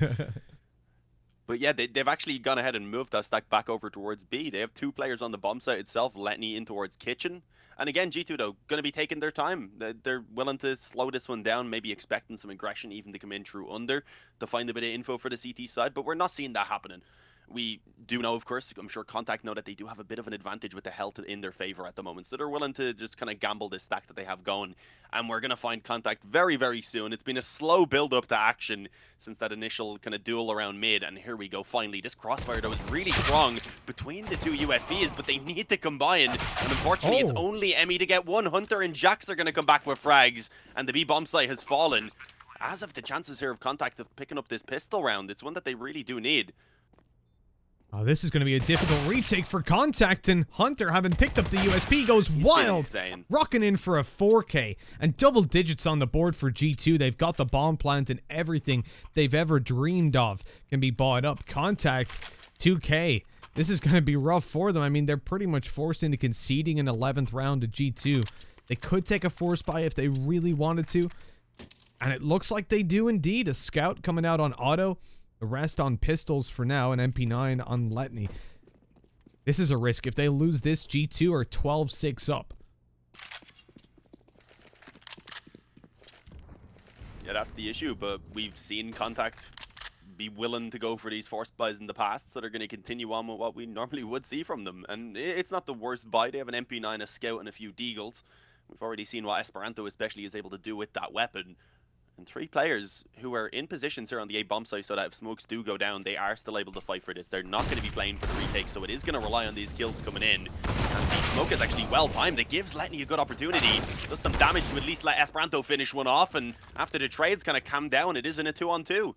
But yeah, they've actually gone ahead and moved that stack back over towards B. They have 2 players on the bomb site itself, Letney in towards Kitchen. And again, G2, though, going to be taking their time. They're willing to slow this one down, maybe expecting some aggression even to come in through under to find a bit of info for the CT side. But we're not seeing that happening. We do know, of course, I'm sure c0ntact know that they do have a bit of an advantage with the health in their favor at the moment. So they're willing to just kind of gamble this stack that they have going. And we're going to find c0ntact very, very soon. It's been a slow build-up to action since that initial kind of duel around mid. And here we go, finally. This crossfire, that was really strong between the 2 USBs, but they need to combine. And unfortunately, it's only Emmy to get one. Hunter and Jax are going to come back with frags. And the B bomb site has fallen. As of the chances here of c0ntact of picking up this pistol round, it's one that they really do need. Oh, this is going to be a difficult retake for c0ntact, and Hunter, having picked up the USP, goes wild, rocking in for a 4K, and double digits on the board for G2. They've got the bomb plant, and everything they've ever dreamed of can be bought up. c0ntact, 2K. This is going to be rough for them. I mean, they're pretty much forced into conceding an 11th round to G2. They could take a force buy if they really wanted to, and it looks like they do indeed. A scout coming out on auto. The rest on pistols for now, and MP9 on Letney. This is a risk. If they lose this, G2 are 12-6 up. Yeah, that's the issue, but we've seen c0ntact be willing to go for these force buys in the past, so they're going to continue on with what we normally would see from them. And it's not the worst buy. They have an MP9, a scout, and a few deagles. We've already seen what Esperanto especially is able to do with that weapon. And 3 players who are in positions here on the A bomb site so that if smokes do go down, they are still able to fight for this. They're not going to be playing for the retake, so it is going to rely on these kills coming in. And the smoke is actually well timed. It gives Letney a good opportunity. Does some damage to at least let Esperanto finish one off. And after the trades kind of calm down, it is in a 2-on-2.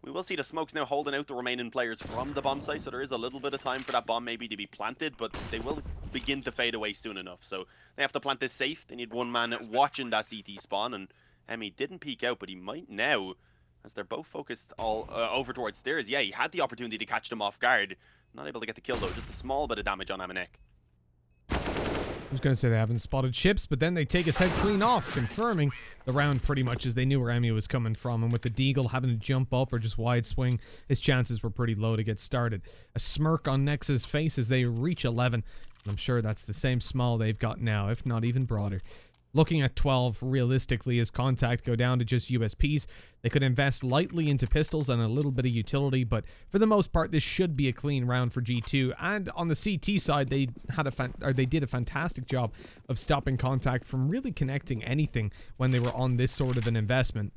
We will see the smokes now holding out the remaining players from the bomb site, so there is a little bit of time for that bomb maybe to be planted, but they will begin to fade away soon enough. So they have to plant this safe. They need one man watching that CT spawn, and Emmy didn't peek out, but he might now, as they're both focused all over towards stairs. Yeah, he had the opportunity to catch them off guard. Not able to get the kill, though. Just a small bit of damage on Amanek. I was going to say they haven't spotted ships, but then they take his head clean off, confirming the round pretty much as they knew where Emmy was coming from. And with the deagle having to jump up or just wide swing, his chances were pretty low to get started. A smirk on Nex's face as they reach 11. And I'm sure that's the same smile they've got now, if not even broader. Looking at 12, realistically, as c0ntact go down to just USPs, they could invest lightly into pistols and a little bit of utility, but for the most part, this should be a clean round for G2. And on the CT side, they did a fantastic job of stopping c0ntact from really connecting anything when they were on this sort of an investment.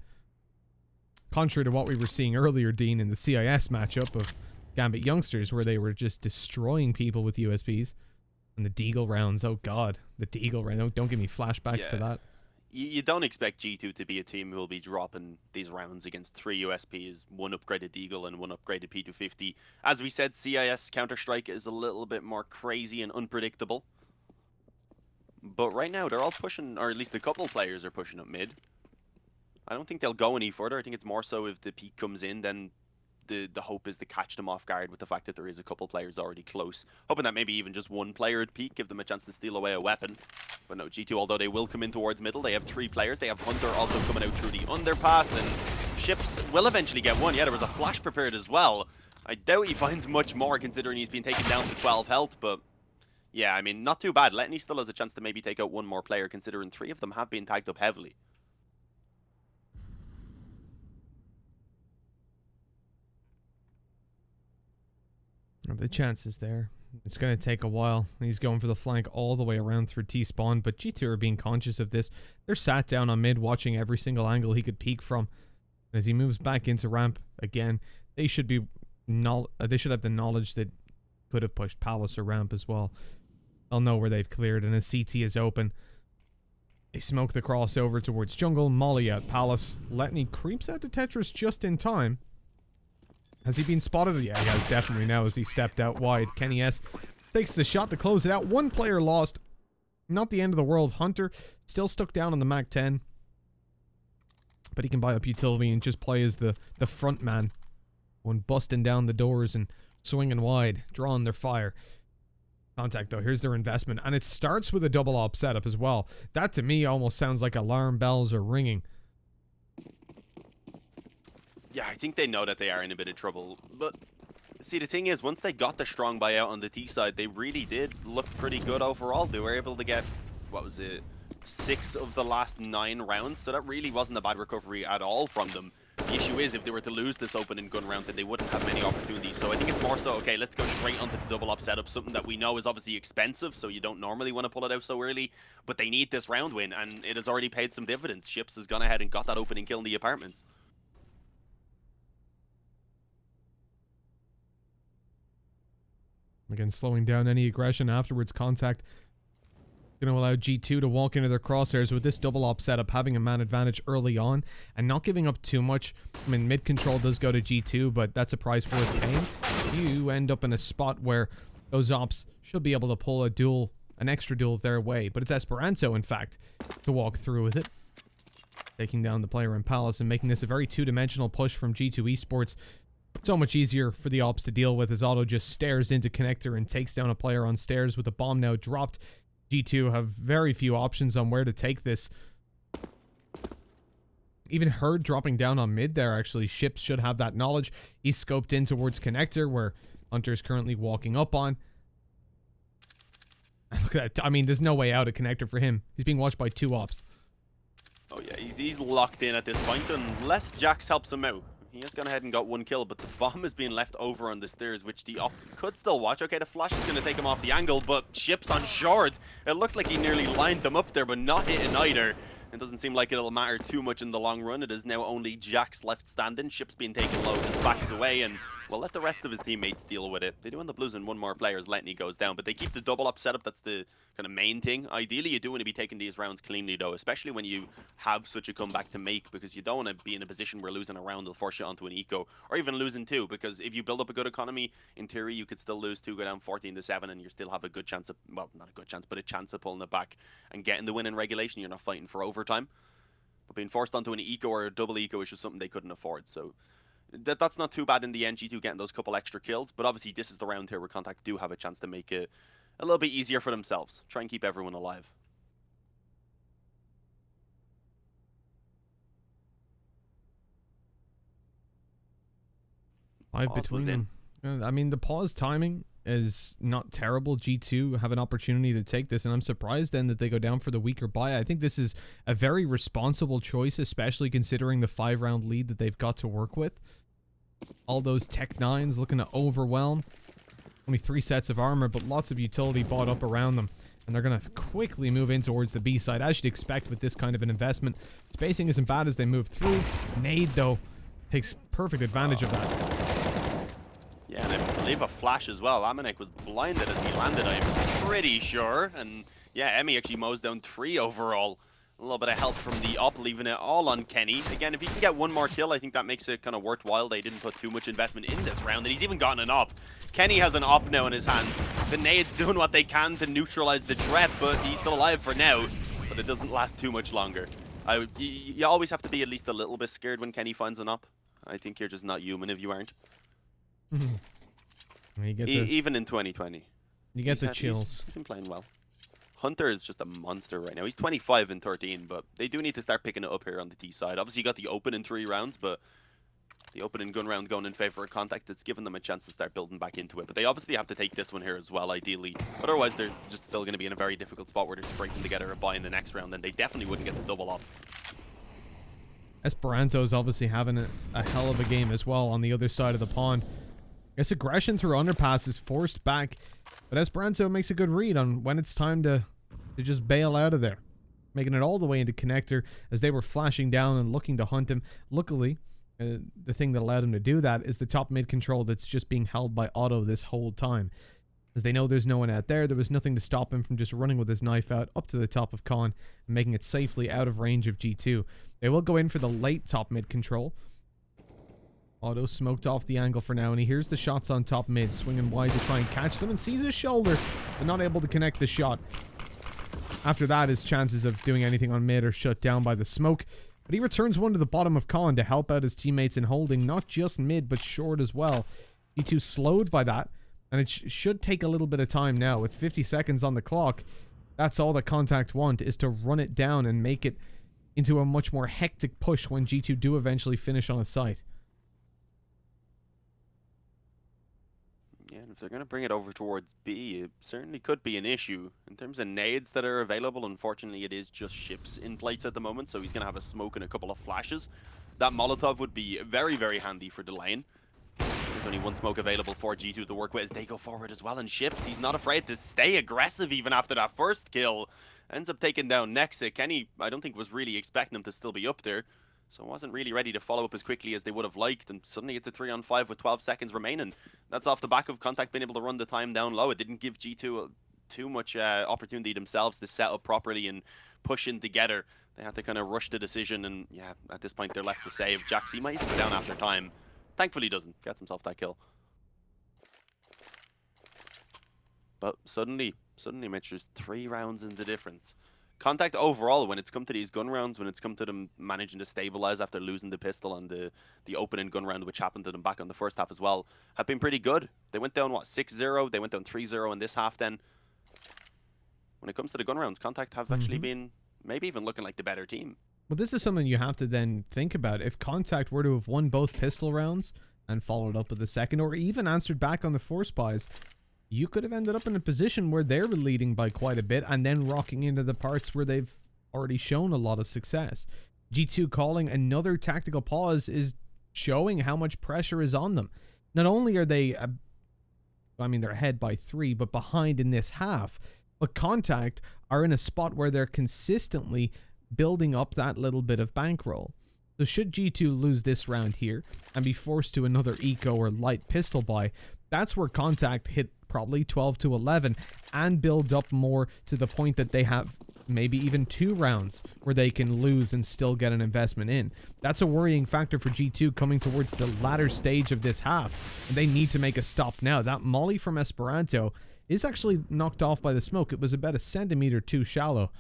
Contrary to what we were seeing earlier, Dean, in the CIS matchup of Gambit Youngsters, where they were just destroying people with USPs. And the deagle rounds, oh god, the deagle round, don't give me flashbacks to that. You don't expect G2 to be a team who will be dropping these rounds against 3 USPs, 1 upgraded deagle and 1 upgraded P250. As we said, CIS Counter-Strike is a little bit more crazy and unpredictable. But right now, they're all pushing, or at least a couple of players are pushing up mid. I don't think they'll go any further. I think it's more so if the peak comes in, then the hope is to catch them off guard with the fact that there is a couple players already close. Hoping that maybe even just 1 player would peek, give them a chance to steal away a weapon. But no, G2, although they will come in towards middle, they have 3 players. They have Hunter also coming out through the underpass, and Ships will eventually get 1. Yeah, there was a flash prepared as well. I doubt he finds much more considering he's been taken down to 12 health, but yeah, I mean, not too bad. Letney still has a chance to maybe take out 1 more player considering 3 of them have been tagged up heavily. The chance is there. It's going to take a while. He's going for the flank all the way around through T-spawn, but G2 are being conscious of this. They're sat down on mid, watching every single angle he could peek from. As he moves back into ramp again, they should be they should have the knowledge that could have pushed Palace or ramp as well. They'll know where they've cleared, and as CT is open, they smoke the crossover towards jungle. Molly at Palace. Letney creeps out to Tetris just in time. Has he been spotted? Yeah, he has definitely now as he stepped out wide. Kenny S takes the shot to close it out. One player lost. Not the end of the world. Hunter still stuck down on the Mac 10. But he can buy up utility and just play as the front man. When busting down the doors and swinging wide, drawing their fire. c0ntact though, here's their investment. And it starts with a double op setup as well. That to me almost sounds like alarm bells are ringing. Yeah, I think they know that they are in a bit of trouble. But see, the thing is, once they got the strong buyout on the T side, they really did look pretty good overall. They were able to get, what was it, 6 of the last 9 rounds. So that really wasn't a bad recovery at all from them. The issue is, if they were to lose this opening gun round, then they wouldn't have many opportunities. So I think it's more so, okay, let's go straight onto the double up setup, something that we know is obviously expensive, so you don't normally want to pull it out so early. But they need this round win, and it has already paid some dividends. Ships has gone ahead and got that opening kill in the apartments. Again, slowing down any aggression afterwards. c0ntact going to allow G2 to walk into their crosshairs with this double op setup, having a man advantage early on and not giving up too much. I mean, mid control does go to G2, but that's a price worth paying. You end up in a spot where those ops should be able to pull an extra duel their way, but it's Esperanto, in fact, to walk through with it. Taking down the player in Palace and making this a very two-dimensional push from G2 Esports. So much easier for the ops to deal with as Otto just stares into connector and takes down a player on stairs with the bomb now dropped. G2 have very few options on where to take this. Even Herd dropping down on mid there, actually. Ships should have that knowledge. He's scoped in towards connector, where Hunter's currently walking up on. Look at that. I mean, there's no way out of connector for him. He's being watched by 2 ops. Oh yeah, he's locked in at this point, unless Jax helps him out. He has gone ahead and got 1 kill, but the bomb is being left over on the stairs, which the op could still watch. Okay, the flash is going to take him off the angle, but Ships on short. It looked like he nearly lined them up there, but not hitting either. It doesn't seem like it'll matter too much in the long run. It is now only Jax left standing. Ships being taken low, just backs away, and we'll let the rest of his teammates deal with it. They do end up losing 1 more player as Letney goes down, but they keep the double up setup. That's the kind of main thing. Ideally, you do want to be taking these rounds cleanly, though, especially when you have such a comeback to make, because you don't want to be in a position where losing a round will force you onto an eco, or even losing 2, because if you build up a good economy, in theory, you could still lose 2, go down 14-7, and you still have a good chance of, well, not a good chance, but a chance of pulling it back and getting the win in regulation. You're not fighting for overtime. But being forced onto an eco or a double eco is just something they couldn't afford. So that's not too bad in the end, G2 getting those couple extra kills. But obviously this is the round here where c0ntact do have a chance to make it a little bit easier for themselves. Try and keep everyone alive. Five between them. I mean, the pause timing is not terrible. G2 have an opportunity to take this, and I'm surprised then that they go down for the weaker buy. I think this is a very responsible choice, especially considering the 5-round lead that they've got to work with. All those Tech 9s looking to overwhelm. Only 3 sets of armor, but lots of utility bought up around them. And they're going to quickly move in towards the B side, as you'd expect with this kind of an investment. Spacing isn't bad as they move through. Nade, though, takes perfect advantage of that. Yeah, and I believe a flash as well. Amanek was blinded as he landed, I'm pretty sure. And yeah, Emmy actually mows down 3 overall. A little bit of help from the op, leaving it all on Kenny. Again, if he can get 1 more kill, I think that makes it kind of worthwhile. They didn't put too much investment in this round, and he's even gotten an op. Kenny has an op now in his hands. The nades doing what they can to neutralize the threat, but he's still alive for now. But it doesn't last too much longer. You always have to be at least a little bit scared when Kenny finds an op. I think you're just not human if you aren't. You get even in 2020. You get the chills. He's been playing well. Hunter is just a monster right now. He's 25 and 13, but they do need to start picking it up here on the T side. Obviously, you got the open in 3 rounds, but the open and gun round going in favor of c0ntact, it's given them a chance to start building back into it. But they obviously have to take this one here as well, ideally. Otherwise, they're just still going to be in a very difficult spot where they're scraping together a buy in the next round, and they definitely wouldn't get the double up. Esperanto's obviously having a hell of a game as well on the other side of the pond. This aggression through underpass is forced back, but Esperanto makes a good read on when it's time to just bail out of there, making it all the way into connector as they were flashing down and looking to hunt him. Luckily, the thing that allowed him to do that is the top mid control that's just being held by Otto this whole time. As they know there's no one out there, there was nothing to stop him from just running with his knife out up to the top of Con and making it safely out of range of G2. They will go in for the late top mid control. Otto smoked off the angle for now, and he hears the shots on top mid, swinging wide to try and catch them, and sees his shoulder, but not able to connect the shot. After that, his chances of doing anything on mid are shut down by the smoke, but he returns one to the bottom of Con to help out his teammates in holding not just mid, but short as well. G2 slowed by that, and it should take a little bit of time now. With 50 seconds on the clock, that's all that c0ntact want, is to run it down and make it into a much more hectic push when G2 do eventually finish on a site. Yeah, and if they're going to bring it over towards B, it certainly could be an issue. In terms of nades that are available, unfortunately, it is just ships in place at the moment, so he's going to have a smoke and a couple of flashes. That Molotov would be very, very handy for delaying. There's only one smoke available for G2 to work with as they go forward as well. And ships, he's not afraid to stay aggressive even after that first kill. Ends up taking down Nexic. Kenny, I don't think was really expecting him to still be up there. So wasn't really ready to follow up as quickly as they would have liked, and suddenly it's a 3-on-5 with 12 seconds remaining. That's off the back of c0ntact being able to run the time down low. It didn't give G2 too much opportunity themselves to set up properly and push in together. They had to kind of rush the decision, and yeah, at this point they're left to save. Jax, he might go down after time. Thankfully doesn't. Gets himself that kill. But suddenly Mitch, there's 3 rounds in the difference. c0ntact overall, when it's come to these gun rounds, when it's come to them managing to stabilize after losing the pistol on the opening gun round, which happened to them back on the first half as well, have been pretty good. They went down, what, 6-0? They went down 3-0 in this half then. When it comes to the gun rounds, c0ntact have actually been maybe even looking like the better team. Well, this is something you have to then think about. If c0ntact were to have won both pistol rounds and followed up with the second, or even answered back on the force buys, you could have ended up in a position where they're leading by quite a bit and then rocking into the parts where they've already shown a lot of success. G2 calling another tactical pause is showing how much pressure is on them. Not only are they, I mean, they're ahead by 3, but behind in this half. But c0ntact are in a spot where they're consistently building up that little bit of bankroll. So should G2 lose this round here and be forced to another eco or light pistol buy, that's where c0ntact hit probably 12-11 and build up more to the point that they have maybe even 2 rounds where they can lose and still get an investment in. That's a worrying factor for G2 coming towards the latter stage of this half. And they need to make a stop now. That molly from Esperanto is actually knocked off by the smoke. It was about a centimeter too shallow.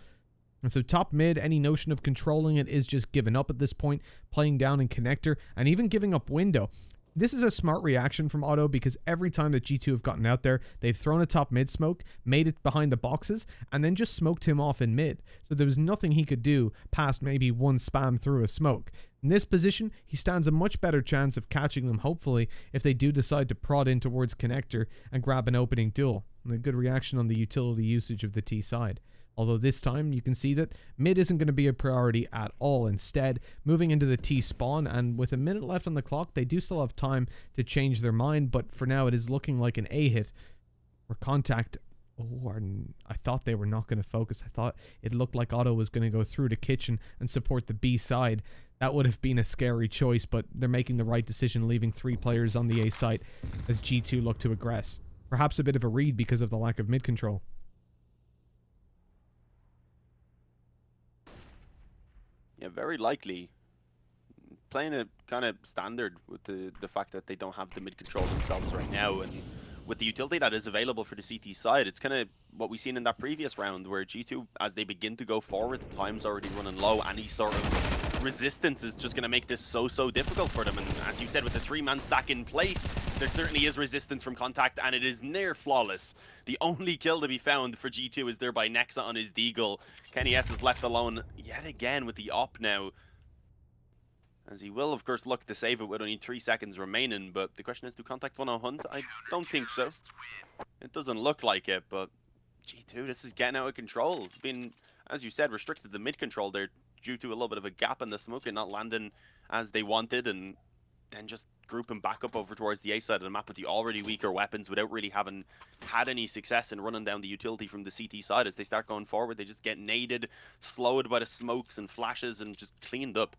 And so top mid, any notion of controlling it is just given up at this point, playing down in connector and even giving up window. This is a smart reaction from Otto because every time that G2 have gotten out there, they've thrown a top mid smoke, made it behind the boxes, and then just smoked him off in mid. So there was nothing he could do past maybe one spam through a smoke. In this position, he stands a much better chance of catching them, hopefully, if they do decide to prod in towards connector and grab an opening duel. And a good reaction on the utility usage of the T side. Although this time you can see that mid isn't going to be a priority at all. Instead, moving into the T spawn, and with a minute left on the clock, they do still have time to change their mind, but for now it is looking like an A hit. Where c0ntact, I thought they were not going to focus. I thought it looked like Otto was going to go through to kitchen and support the B side. That would have been a scary choice, but they're making the right decision, leaving 3 players on the A site as G2 look to aggress. Perhaps a bit of a read because of the lack of mid control. Yeah, very likely. Playing it kind of standard with the fact that they don't have the mid control themselves right now, and with the utility that is available for the CT side, it's kind of what we've seen in that previous round where G2, as they begin to go forward, the time's already running low. Any sort of resistance is just going to make this so difficult for them. And as you said, with the 3-man stack in place, there certainly is resistance from c0ntact, and it is near flawless. The only kill to be found for G2 is there by Nexa on his deagle. Kenny S is left alone yet again with the op now, as he will, of course, look to save it with only 3 seconds remaining. But the question is, do c0ntact want to hunt? I don't think so. It doesn't look like it, but G2, this is getting out of control. It's been, as you said, restricted the mid control there due to a little bit of a gap in the smoke and not landing as they wanted. And then just grouping back up over towards the A side of the map with the already weaker weapons without really having had any success in running down the utility from the CT side. As they start going forward, they just get naded, slowed by the smokes and flashes, and just cleaned up.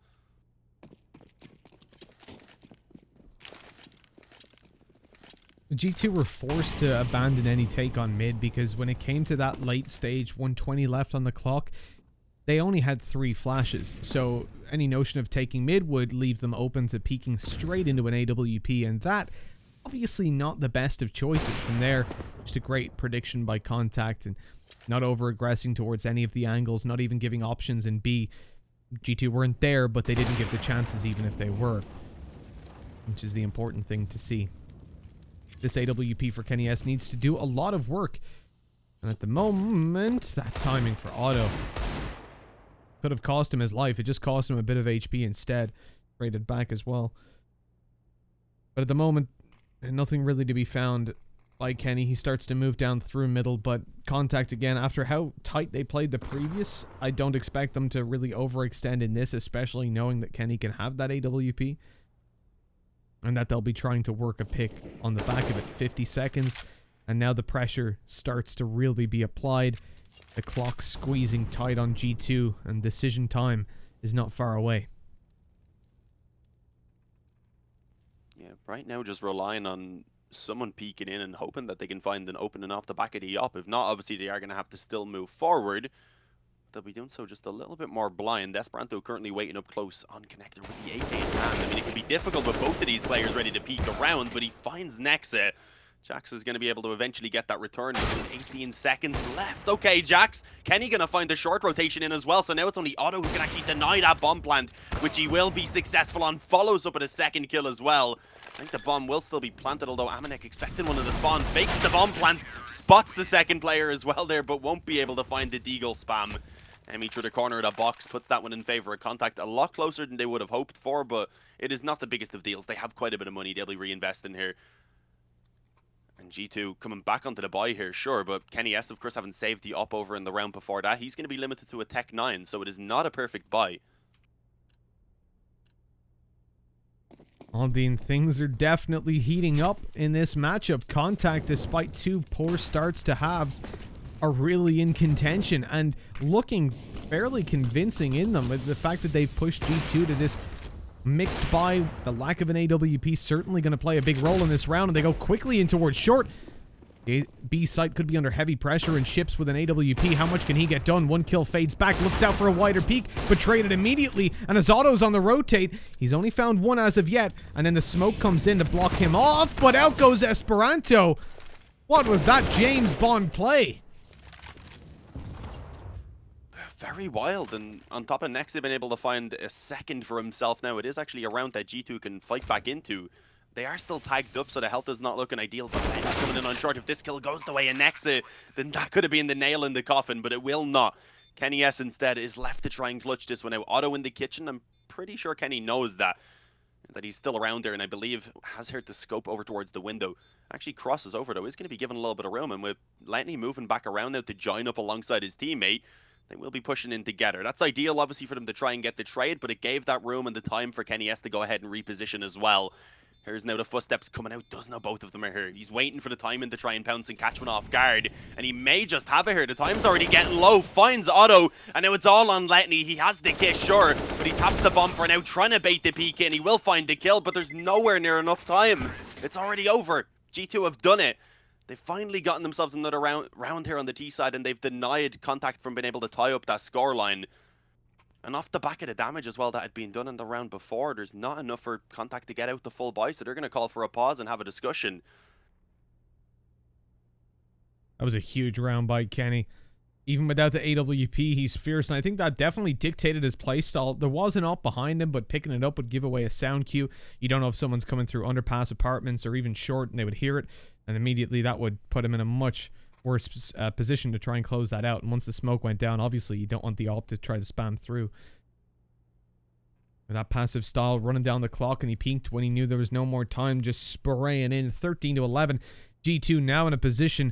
G2 were forced to abandon any take on mid because when it came to that late stage, 120 left on the clock, they only had 3 flashes. So any notion of taking mid would leave them open to peeking straight into an AWP, and that obviously not the best of choices. From there, just a great prediction by c0ntact and not over-aggressing towards any of the angles, not even giving options in B. G2 weren't there, but they didn't give the chances even if they were, which is the important thing to see. This AWP for Kenny S needs to do a lot of work. And at the moment, that timing for Otto could have cost him his life. It just cost him a bit of HP instead. Traded back as well. But at the moment, nothing really to be found by Kenny. He starts to move down through middle, but c0ntact again, after how tight they played the previous, I don't expect them to really overextend in this, especially knowing that Kenny can have that AWP. And that they'll be trying to work a pick on the back of it. 50 seconds. And now the pressure starts to really be applied. The clock squeezing tight on G2. And decision time is not far away. Yeah, right now just relying on someone peeking in and hoping that they can find an opening off the back of the op. If not, obviously they are going to have to still move forward. They'll be doing so just a little bit more blind. Esperanto currently waiting up close on connector with the AK in hand. I mean, it can be difficult with both of these players ready to peek around, but he finds Nexa. Jax is going to be able to eventually get that return with 18 seconds left. Okay, Jax. Kenny going to find the short rotation in as well, so now it's only Otto who can actually deny that bomb plant, which he will be successful on. Follows up with a second kill as well. I think the bomb will still be planted, although Amanek expecting one of the spawn. Fakes the bomb plant, spots the second player as well there, but won't be able to find the deagle spam. Emmy through the corner of the box puts that one in favor of c0ntact. A lot closer than they would have hoped for, but it is not the biggest of deals. They have quite a bit of money they'll be reinvesting here. And G2 coming back onto the buy here, sure, but Kenny S, of course, having saved the up over in the round before that, he's going to be limited to a Tech 9, so it is not a perfect buy. Aldine, things are definitely heating up in this matchup. c0ntact, despite 2 poor starts to halves, are really in contention and looking fairly convincing in them. The fact that they've pushed G2 to this mixed buy, the lack of an AWP certainly going to play a big role in this round, and they go quickly in towards short. The B site could be under heavy pressure and ships with an AWP. How much can he get done? 1 kill, fades back, looks out for a wider peek, but traded immediately, and as Otto's on the rotate, he's only found 1 as of yet, and then the smoke comes in to block him off, but out goes Esperanto. What was that James Bond play? Very wild, and on top of Nexa, they've been able to find a second for himself now. It is actually a round that G2 can fight back into. They are still tagged up, so the health is not looking ideal, but they're not coming in on short. If this kill goes the way of Nexa, then that could have been the nail in the coffin, but it will not. Kenny S instead is left to try and clutch this one out. Otto in the kitchen, I'm pretty sure Kenny knows that he's still around there, and I believe has heard the scope over towards the window. Actually crosses over, though. Is going to be given a little bit of room, and with Lightning moving back around now to join up alongside his teammate, they will be pushing in together. That's ideal, obviously, for them to try and get the trade, but it gave that room and the time for Kenny S to go ahead and reposition as well. Here's now the footsteps coming out. Does know both of them are here. He's waiting for the timing to try and pounce and catch one off guard, and he may just have it here. The time's already getting low. Finds Otto, and now it's all on Letney. He has the kiss, sure, but he taps the bomb for now, trying to bait the peek in. He will find the kill, but there's nowhere near enough time. It's already over. G2 have done it. They've finally gotten themselves another round here on the T side, and they've denied c0ntact from being able to tie up that scoreline. And off the back of the damage as well that had been done in the round before, there's not enough for c0ntact to get out the full buy, so they're going to call for a pause and have a discussion. That was a huge round by Kenny. Even without the AWP, he's fierce, and I think that definitely dictated his playstyle. There was an op behind him, but picking it up would give away a sound cue. You don't know if someone's coming through underpass apartments or even short, and they would hear it, and immediately that would put him in a much worse position to try and close that out. And once the smoke went down, obviously you don't want the op to try to spam through. With that passive style, running down the clock, and he peeked when he knew there was no more time, just spraying in. 13-11. G2 now in a position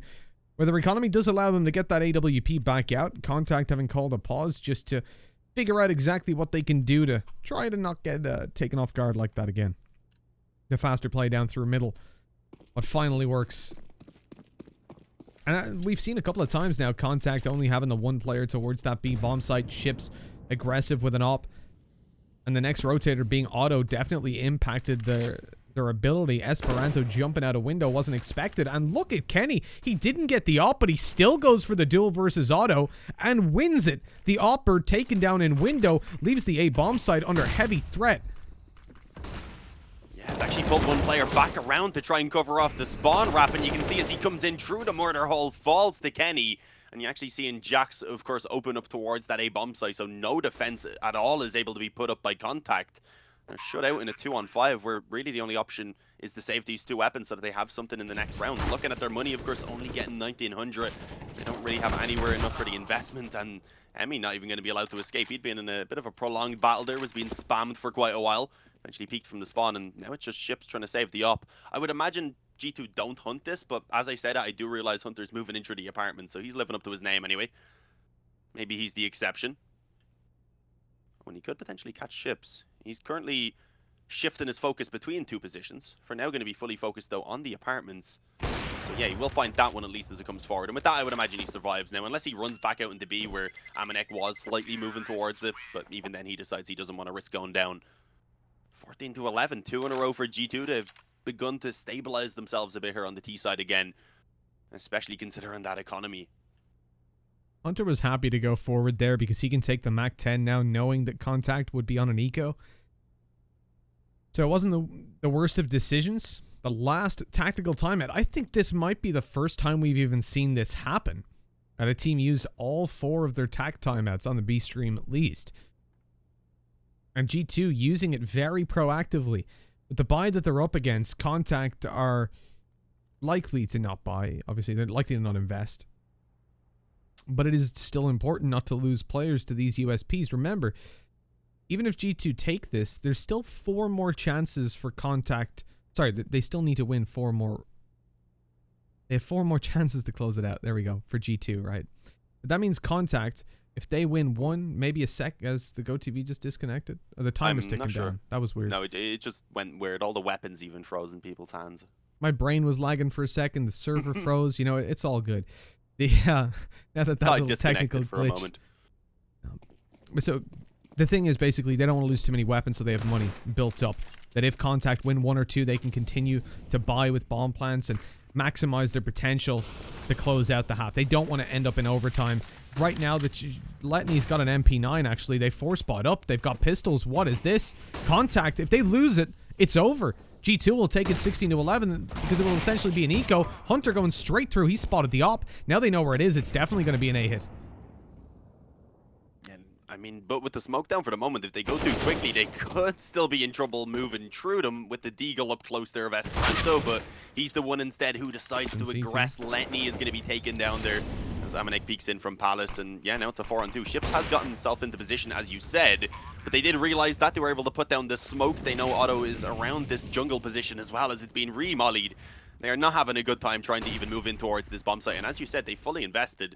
where their economy does allow them to get that AWP back out. c0ntact having called a pause just to figure out exactly what they can do to try to not get taken off guard like that again. the faster play down through middle. What finally works. And we've seen a couple of times now, c0ntact only having the one player towards that B bomb site. Ships aggressive with an op. And the next rotator being auto definitely impacted their ability. Esperanto jumping out a window wasn't expected. And look at Kenny. He didn't get the op, but he still goes for the duel versus auto and wins it. The opper taken down in window leaves the A bomb site under heavy threat. It's actually pulled one player back around to try and cover off the spawn wrap, and you can see as he comes in through the murder hole, falls to Kenny, and you're actually seeing Jax, of course, open up towards that A bomb site, so no defense at all is able to be put up by c0ntact. They're shut out in a 2-on-5, where really the only option is to save these two weapons so that they have something in the next round. Looking at their money, of course, only getting 1900. They don't really have anywhere enough for the investment, and Emmy not even going to be allowed to escape. He'd been in a bit of a prolonged battle there, was being spammed for quite a while. Eventually peeked from the spawn, and now it's just Ships trying to save the op. I would imagine G2 don't hunt this, but as I said, I do realize Hunter's moving into the apartment, so he's living up to his name anyway. Maybe he's the exception. When he could potentially catch Ships. He's currently shifting his focus between two positions. For now, going to be fully focused, though, on the apartments. So yeah, he will find that one at least as it comes forward. And with that, I would imagine he survives now, unless he runs back out into B, where c0ntact was slightly moving towards it. But even then, he decides he doesn't want to risk going down. 14-11, 2 in a row for G2. They've begun to stabilize themselves a bit here on the T side again, especially considering that economy. Hunter was happy to go forward there because he can take the MAC-10 now, knowing that c0ntact would be on an eco. So it wasn't the worst of decisions. The last tactical timeout. I think this might be the first time we've even seen this happen. And a team use all 4 of their tac timeouts on the B stream at least. And G2 using it very proactively. With the buy that they're up against, c0ntact are likely to not buy. Obviously, they're likely to not invest. But it is still important not to lose players to these USPs. Remember, even if G2 take this, there's still 4 more chances for c0ntact. Sorry, they still need to win 4 more. They have 4 more chances to close it out. There we go, for G2, right? But that means c0ntact, if they win 1, maybe a sec, as the GoTV just disconnected. Or the timer's ticking down. That was weird. No, it just went weird. All the weapons even froze in people's hands. My brain was lagging for a second. The server froze. You know, it's all good. Now that little technical for a moment. So the thing is, basically, they don't want to lose too many weapons, so they have money built up. That if c0ntact win 1 or 2, they can continue to buy with bomb plants and maximize their potential to close out the half. They don't want to end up in overtime. Right now, Letney's got an MP9, actually. They 4-spot up. They've got pistols. What is this? c0ntact, if they lose it, it's over. G2 will take it 16-11 because it will essentially be an eco. Hunter going straight through. He spotted the op. Now they know where it is. It's definitely going to be an A hit. And I mean, but with the smoke down for the moment, if they go too quickly, they could still be in trouble moving through them with the Deagle up close there of Esperanto, but he's the one instead who decides to aggress. Letney is going to be taken down there as c0ntact peeks in from Palace, and yeah, now it's a 4-on-2. Ships has gotten himself into position, as you said, but they did realize that they were able to put down the smoke. They know Otto is around this jungle position as well, as it's been re-mollied. They are not having a good time trying to even move in towards this bomb site, and as you said, they fully invested.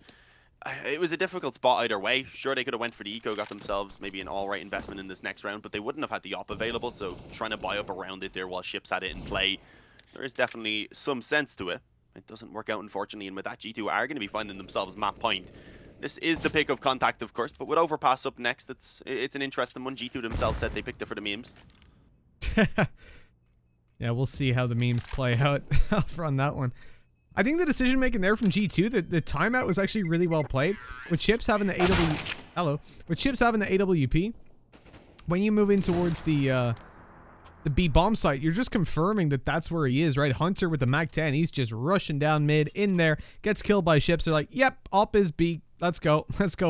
It was a difficult spot either way. Sure, they could have went for the eco, got themselves maybe an all-right investment in this next round, but they wouldn't have had the op available, so trying to buy up around it there while Ships had it in play, there is definitely some sense to it. It doesn't work out, unfortunately, and with that, G2 are going to be finding themselves map point. This is the pick of c0ntact, of course, but with Overpass up next, it's an interesting one. G2 themselves said they picked it for the memes. Yeah, we'll see how the memes play out on that one. I think the decision making there from G2, the timeout was actually really well played. With Chips having the with Chips having the AWP, when you move in towards the B bomb site, you're just confirming that that's where he is, right? Hunter with the MAC-10, he's just rushing down mid, in there, gets killed by Ships. They're like, yep, op is B, let's go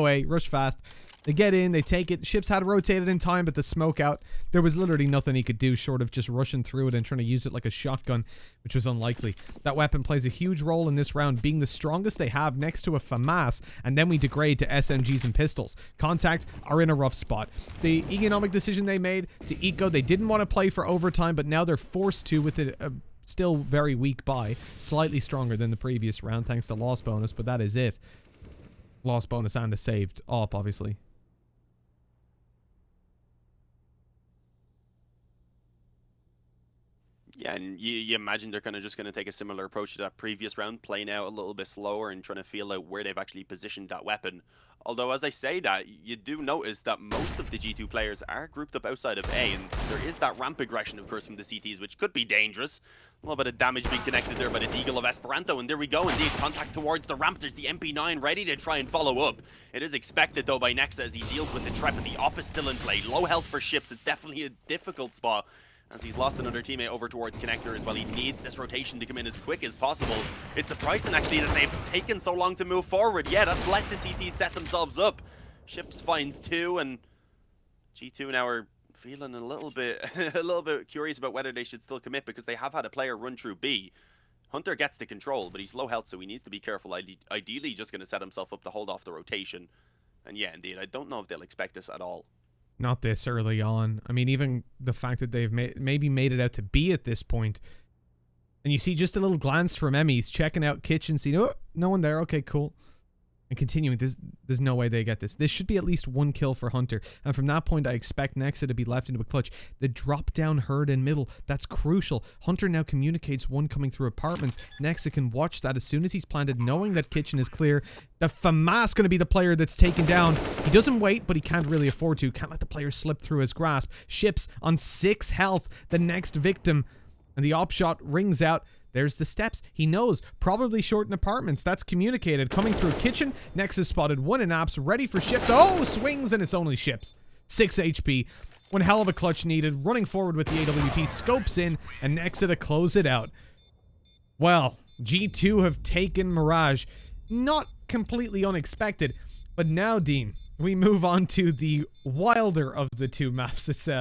A, rush fast. They get in, they take it. Ships had rotated in time, but the smoke out, there was literally nothing he could do short of just rushing through it and trying to use it like a shotgun, which was unlikely. That weapon plays a huge role in this round, being the strongest they have next to a FAMAS, and then we degrade to SMGs and pistols. c0ntact are in a rough spot. The economic decision they made to eco, they didn't want to play for overtime, but now they're forced to with a still very weak buy, slightly stronger than the previous round thanks to loss bonus, but that is it. Loss bonus and a saved op, obviously. Yeah, and you imagine they're kind of just going to take a similar approach to that previous round, playing out a little bit slower and trying to feel out where they've actually positioned that weapon. Although, as I say that, you do notice that most of the G2 players are grouped up outside of A, and there is that ramp aggression, of course, from the CTs, which could be dangerous. A little bit of damage being connected there by the Deagle of Esperanto, and there we go, indeed, contact towards the ramp. There's the MP9 ready to try and follow up. It is expected, though, by Nexa as he deals with the trap, but the op is still in play. Low health for Ships, it's definitely a difficult spot, as he's lost another teammate over towards Connector as well. He needs this rotation to come in as quick as possible. It's surprising, actually, that they've taken so long to move forward. Yeah, that's let the CT set themselves up. Ships finds 2, and G2 now are feeling a little bit curious about whether they should still commit, because they have had a player run through B. Hunter gets the control, but he's low health, so he needs to be careful. Ideally, just going to set himself up to hold off the rotation. And yeah, indeed, I don't know if they'll expect this at all. Not this early on. I mean, even the fact that they've maybe made it out to B at this point. And you see just a little glance from Emmy. He's checking out Kitchen, seeing, oh, no one there. Okay, cool. And continuing, there's no way they get this. This should be at least 1 kill for Hunter. And from that point, I expect Nexa to be left into a clutch. The drop down herd in middle, that's crucial. Hunter now communicates one coming through apartments. Nexa can watch that as soon as he's planted, knowing that Kitchen is clear. The FAMAS going to be the player that's taken down. He doesn't wait, but he can't really afford to. Can't let the player slip through his grasp. Ships on 6 health, the next victim. And the op shot rings out. There's the steps. He knows. Probably short in apartments. That's communicated. Coming through Kitchen. Nexa spotted 1 in apps. Ready for Ships. Oh, swings, and it's only Ships. 6 HP. One hell of a clutch needed. Running forward with the AWP. Scopes in, and Nexa to close it out. Well, G2 have taken Mirage. Not completely unexpected. But now, Dean, we move on to the wilder of the 2 maps. It's